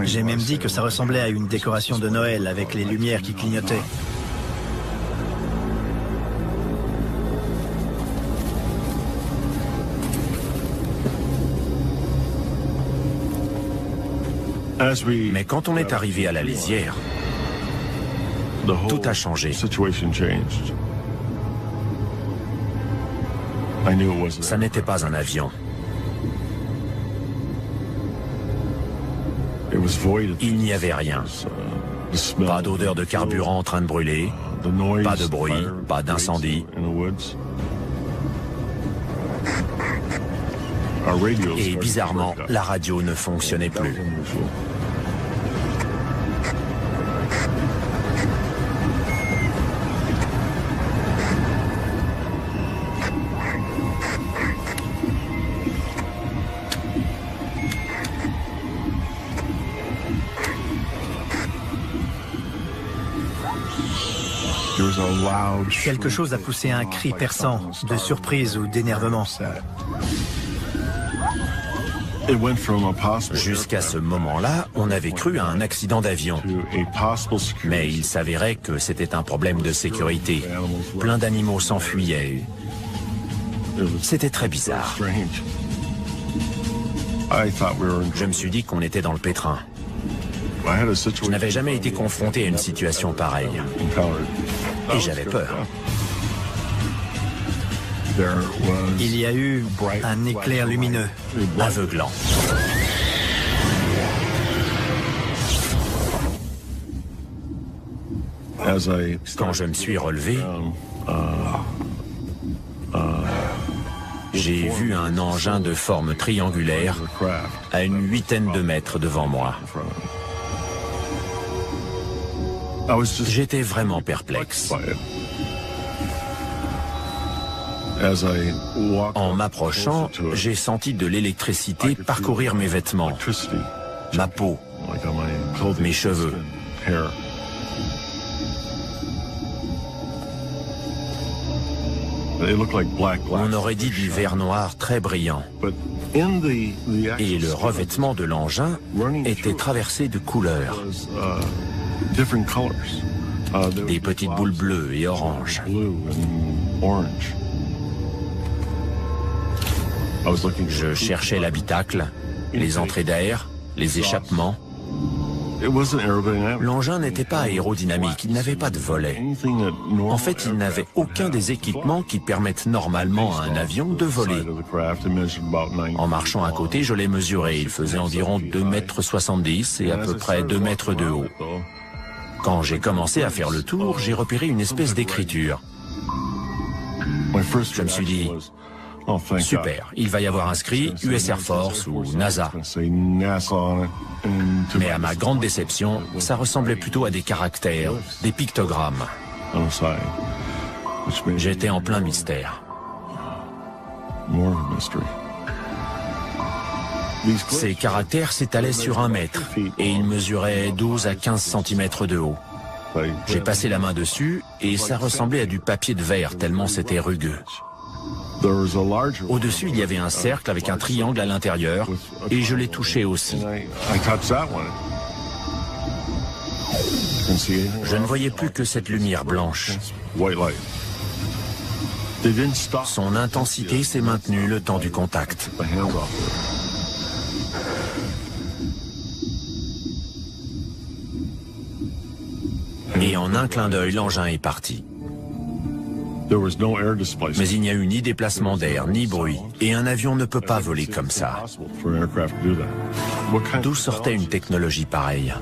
Speaker 3: J'ai même dit que ça ressemblait à une décoration de Noël avec les lumières qui clignotaient.
Speaker 2: Mais quand on est arrivé à la lisière, tout a changé. Ça n'était pas un avion. Il n'y avait rien. Pas d'odeur de carburant en train de brûler, pas de bruit, pas d'incendie. Et bizarrement, la radio ne fonctionnait plus.
Speaker 3: Quelque chose a poussé un cri perçant, de surprise ou d'énervement.
Speaker 2: Jusqu'à ce moment-là, on avait cru à un accident d'avion. Mais il s'avérait que c'était un problème de sécurité. Plein d'animaux s'enfuyaient. C'était très bizarre. Je me suis dit qu'on était dans le pétrin. Je n'avais jamais été confronté à une situation pareille. Et j'avais peur.
Speaker 3: Il y a eu un éclair lumineux,
Speaker 2: aveuglant. Quand je me suis relevé, j'ai vu un engin de forme triangulaire à une 8aine de mètres devant moi. J'étais vraiment perplexe. En m'approchant, j'ai senti de l'électricité parcourir mes vêtements, ma peau, mes cheveux. On aurait dit du verre noir très brillant. Et le revêtement de l'engin était traversé de couleurs. Des petites boules bleues et oranges. Je cherchais l'habitacle, les entrées d'air, les échappements. L'engin n'était pas aérodynamique, il n'avait pas de volet. En fait, il n'avait aucun des équipements qui permettent normalement à un avion de voler. En marchant à côté, je l'ai mesuré. Il faisait environ 2,70 m et à peu près 2 mètres de haut. Quand j'ai commencé à faire le tour, j'ai repéré une espèce d'écriture. Je me suis dit, super, il va y avoir inscrit US Air Force ou NASA. Mais à ma grande déception, ça ressemblait plutôt à des caractères, des pictogrammes. J'étais en plein mystère. Ces caractères s'étalaient sur 1 mètre et ils mesuraient 12 à 15 cm de haut. J'ai passé la main dessus et ça ressemblait à du papier de verre tellement c'était rugueux. Au-dessus, il y avait un cercle avec un triangle à l'intérieur et je l'ai touché aussi. Je ne voyais plus que cette lumière blanche. Son intensité s'est maintenue le temps du contact. Et en un clin d'œil, l'engin est parti. Mais il n'y a eu ni déplacement d'air, ni bruit, et un avion ne peut pas voler comme ça. D'où sortait une technologie pareille?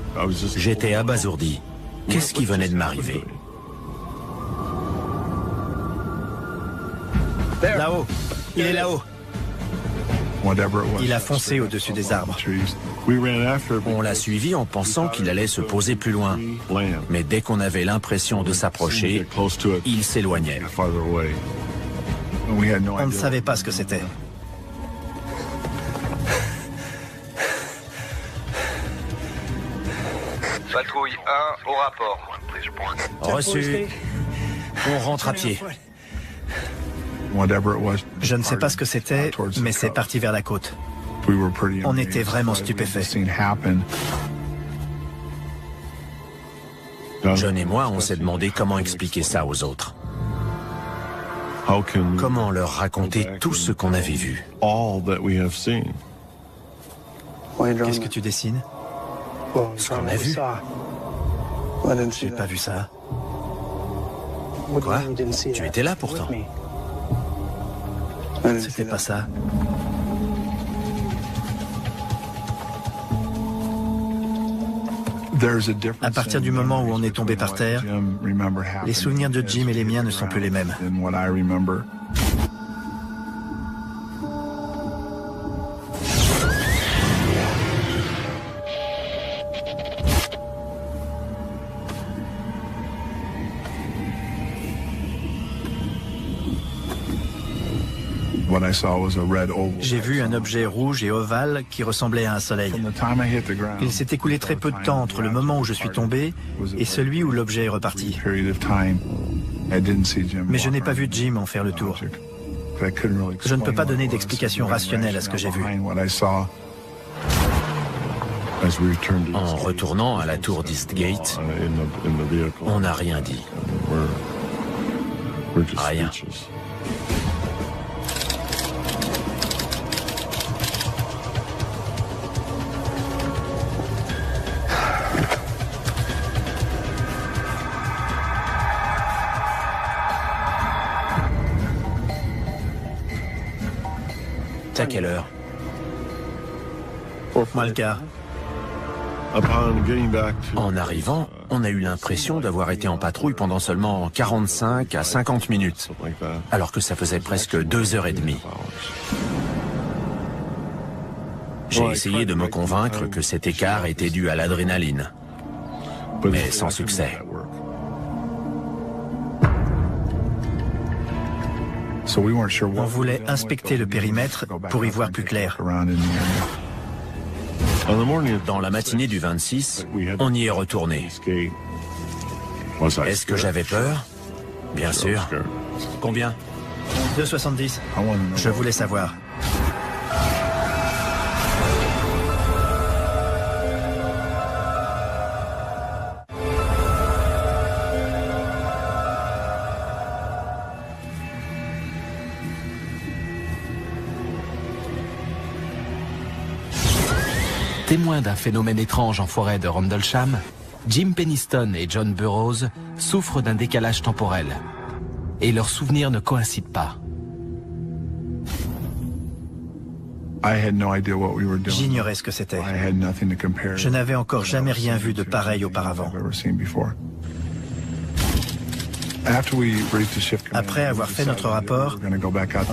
Speaker 2: J'étais abasourdi. Qu'est-ce qui venait de m'arriver?
Speaker 3: Là-haut, il est là-haut. Il a foncé au-dessus des arbres.
Speaker 2: On l'a suivi en pensant qu'il allait se poser plus loin. Mais dès qu'on avait l'impression de s'approcher, il s'éloignait.
Speaker 3: On ne savait pas ce que c'était.
Speaker 7: Patrouille 1 au rapport.
Speaker 2: Reçu. On rentre à pied.
Speaker 3: Je ne sais pas ce que c'était, mais c'est parti vers la côte. On était vraiment stupéfaits.
Speaker 2: John et moi, on s'est demandé comment expliquer ça aux autres. Comment leur raconter tout ce qu'on avait vu.
Speaker 3: Qu'est-ce que tu dessines?
Speaker 2: Ce qu'on a vu.
Speaker 3: J'ai pas vu ça.
Speaker 2: Quoi? Tu étais là pourtant.
Speaker 3: C'était pas ça. À partir du moment où on est tombé par terre, les souvenirs de Jim et les miens ne sont plus les mêmes. J'ai vu un objet rouge et ovale qui ressemblait à un soleil. Il s'est écoulé très peu de temps entre le moment où je suis tombé et celui où l'objet est reparti. Mais je n'ai pas vu Jim en faire le tour. Je ne peux pas donner d'explication rationnelle à ce que j'ai vu.
Speaker 2: En retournant à la tour d'Eastgate, on n'a rien dit. Rien. C'est à quelle heure?
Speaker 3: Moins le quart.
Speaker 2: En arrivant, on a eu l'impression d'avoir été en patrouille pendant seulement 45 à 50 minutes, alors que ça faisait presque 2h30. J'ai essayé de me convaincre que cet écart était dû à l'adrénaline, mais sans succès.
Speaker 3: On voulait inspecter le périmètre pour y voir plus clair.
Speaker 2: Dans la matinée du 26, on y est retourné. Est-ce que j'avais peur? Bien sûr. Combien?
Speaker 3: 2,70. Je voulais savoir.
Speaker 1: Témoins d'un phénomène étrange en forêt de Rendlesham, Jim Penniston et John Burroughs souffrent d'un décalage temporel et leurs souvenirs ne coïncident pas.
Speaker 3: J'ignorais ce que c'était. Je n'avais encore jamais rien vu de pareil auparavant. Après avoir fait notre rapport,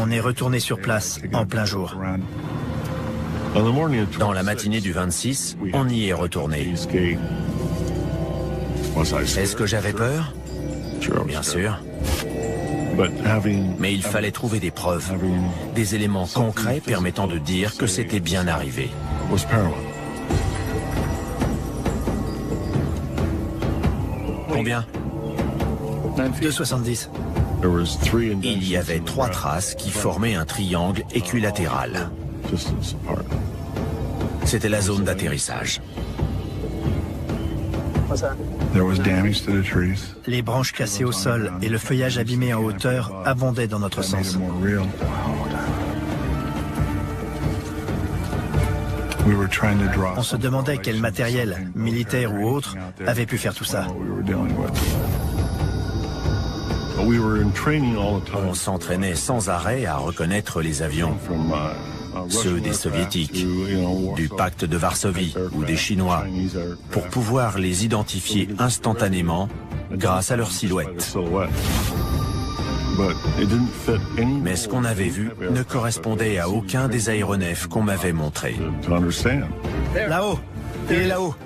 Speaker 3: on est retourné sur place en plein jour.
Speaker 2: Dans la matinée du 26, on y est retourné. Est-ce que j'avais peur? Bien sûr. Mais il fallait trouver des preuves, des éléments concrets permettant de dire que c'était bien arrivé. Combien?
Speaker 3: 2,70.
Speaker 2: Il y avait 3 traces qui formaient un triangle équilatéral. C'était la zone d'atterrissage.
Speaker 3: Les branches cassées au sol et le feuillage abîmé en hauteur abondaient dans notre sens. On se demandait quel matériel, militaire ou autre, avait pu faire tout ça.
Speaker 2: On s'entraînait sans arrêt à reconnaître les avions. Ceux des soviétiques, du pacte de Varsovie ou des Chinois, pour pouvoir les identifier instantanément grâce à leur silhouette. Mais ce qu'on avait vu ne correspondait à aucun des aéronefs qu'on m'avait montrés.
Speaker 3: Là-haut! Il est là-haut!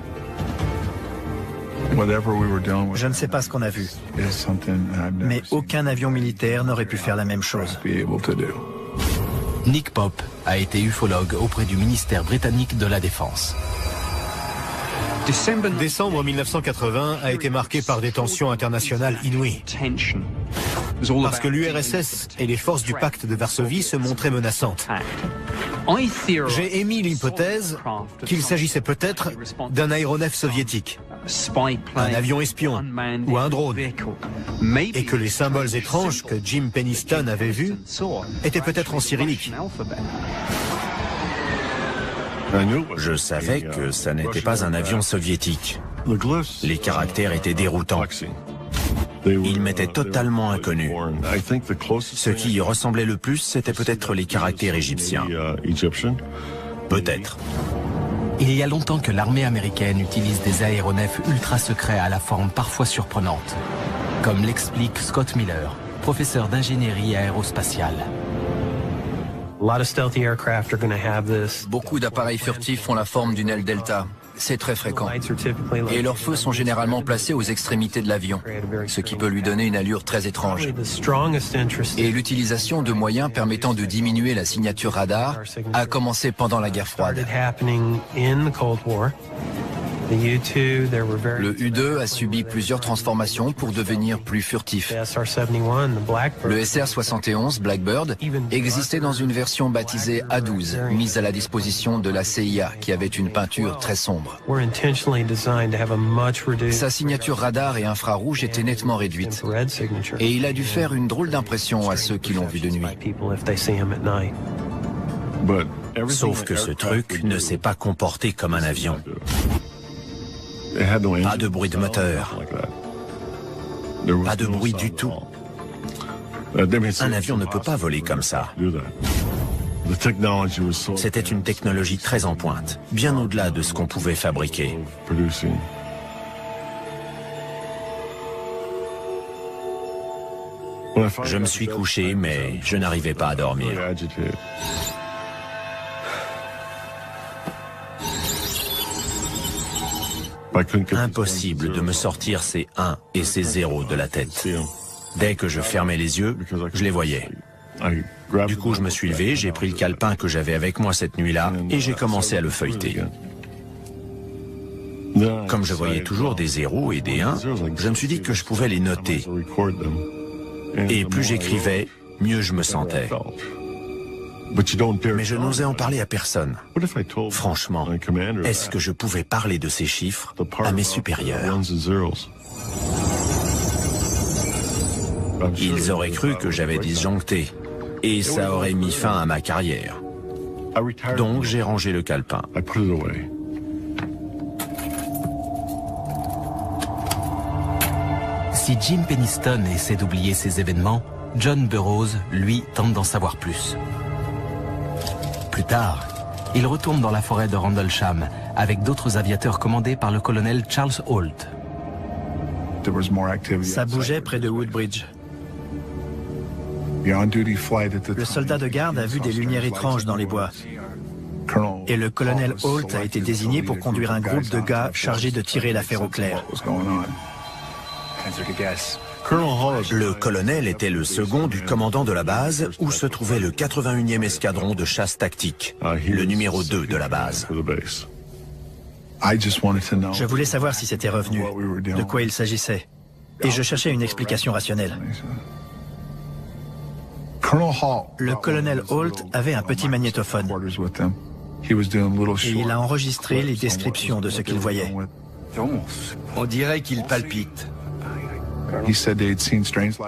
Speaker 3: Je ne sais pas ce qu'on a vu, mais aucun avion militaire n'aurait pu faire la même chose.
Speaker 1: Nick Pope a été ufologue auprès du ministère britannique de la Défense.
Speaker 5: Décembre 1980 a été marqué par des tensions internationales inouïes. Parce que l'URSS et les forces du pacte de Varsovie se montraient menaçantes. J'ai émis l'hypothèse qu'il s'agissait peut-être d'un aéronef soviétique, un avion espion ou un drone, et que les symboles étranges que Jim Penniston avait vus étaient peut-être en cyrillique.
Speaker 2: Je savais que ça n'était pas un avion soviétique. Les caractères étaient déroutants. Ils m'étaient totalement inconnus. Ce qui y ressemblait le plus, c'était peut-être les caractères égyptiens. Peut-être.
Speaker 1: Il y a longtemps que l'armée américaine utilise des aéronefs ultra secrets à la forme parfois surprenante, comme l'explique Scott Miller, professeur d'ingénierie aérospatiale.
Speaker 6: Beaucoup d'appareils furtifs ont la forme d'une aile delta. C'est très fréquent. Et leurs feux sont généralement placés aux extrémités de l'avion, ce qui peut lui donner une allure très étrange. Et l'utilisation de moyens permettant de diminuer la signature radar a commencé pendant la guerre froide. Le U-2 a subi plusieurs transformations pour devenir plus furtif. Le SR-71 Blackbird existait dans une version baptisée A12, mise à la disposition de la CIA, qui avait une peinture très sombre. Sa signature radar et infrarouge était nettement réduite, et il a dû faire une drôle d'impression à ceux qui l'ont vu de nuit.
Speaker 2: Sauf que ce truc ne s'est pas comporté comme un avion. Pas de bruit de moteur. Pas de bruit du tout. Un avion ne peut pas voler comme ça. C'était une technologie très en pointe, bien au-delà de ce qu'on pouvait fabriquer. Je me suis couché, mais je n'arrivais pas à dormir. Impossible de me sortir ces 1 et ces 0 de la tête. Dès que je fermais les yeux, je les voyais. Du coup, je me suis levé, j'ai pris le calepin que j'avais avec moi cette nuit-là et j'ai commencé à le feuilleter. Comme je voyais toujours des 0 et des 1, je me suis dit que je pouvais les noter. Et plus j'écrivais, mieux je me sentais. Mais je n'osais en parler à personne. Franchement, est-ce que je pouvais parler de ces chiffres à mes supérieurs? Ils auraient cru que j'avais disjoncté, et ça aurait mis fin à ma carrière. Donc j'ai rangé le calepin.
Speaker 1: Si Jim Penniston essaie d'oublier ces événements, John Burroughs, lui, tente d'en savoir plus. Plus tard, il retourne dans la forêt de Rendlesham avec d'autres aviateurs commandés par le colonel Charles Holt.
Speaker 3: Ça bougeait près de Woodbridge. Le soldat de garde a vu des lumières étranges dans les bois. Et le colonel Holt a été désigné pour conduire un groupe de gars chargés de tirer l'affaire au clair.
Speaker 2: Le colonel était le second du commandant de la base où se trouvait le 81e escadron de chasse tactique, le numéro 2 de la base.
Speaker 3: Je voulais savoir si c'était revenu, de quoi il s'agissait, et je cherchais une explication rationnelle. Le colonel Holt avait un petit magnétophone, et il a enregistré les descriptions de ce qu'il voyait.
Speaker 12: On dirait qu'il palpite.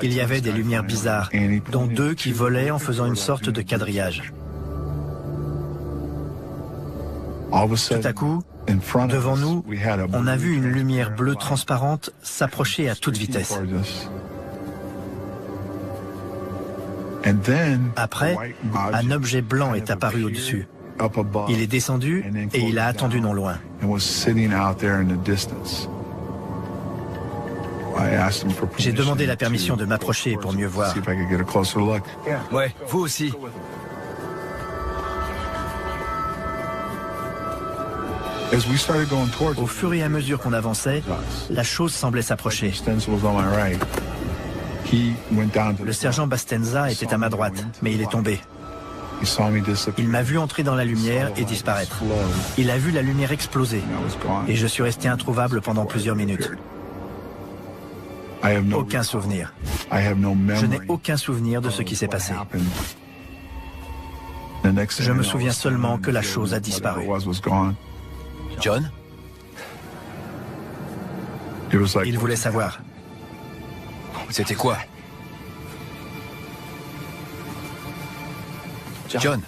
Speaker 3: Il y avait des lumières bizarres, dont 2 qui volaient en faisant une sorte de quadrillage. Tout à coup, devant nous, on a vu une lumière bleue transparente s'approcher à toute vitesse. Après, un objet blanc est apparu au-dessus. Il est descendu et il a attendu non loin. J'ai demandé la permission de m'approcher pour mieux voir.
Speaker 12: Ouais, vous aussi.
Speaker 3: Au fur et à mesure qu'on avançait, la chose semblait s'approcher. Le sergent Bastenza était à ma droite, mais il est tombé. Il m'a vu entrer dans la lumière et disparaître. Il a vu la lumière exploser, et je suis resté introuvable pendant plusieurs minutes. Aucun souvenir. Je n'ai aucun souvenir de ce qui s'est passé. Je me souviens seulement que la chose a disparu.
Speaker 6: John?
Speaker 3: Il voulait savoir.
Speaker 6: C'était quoi? John?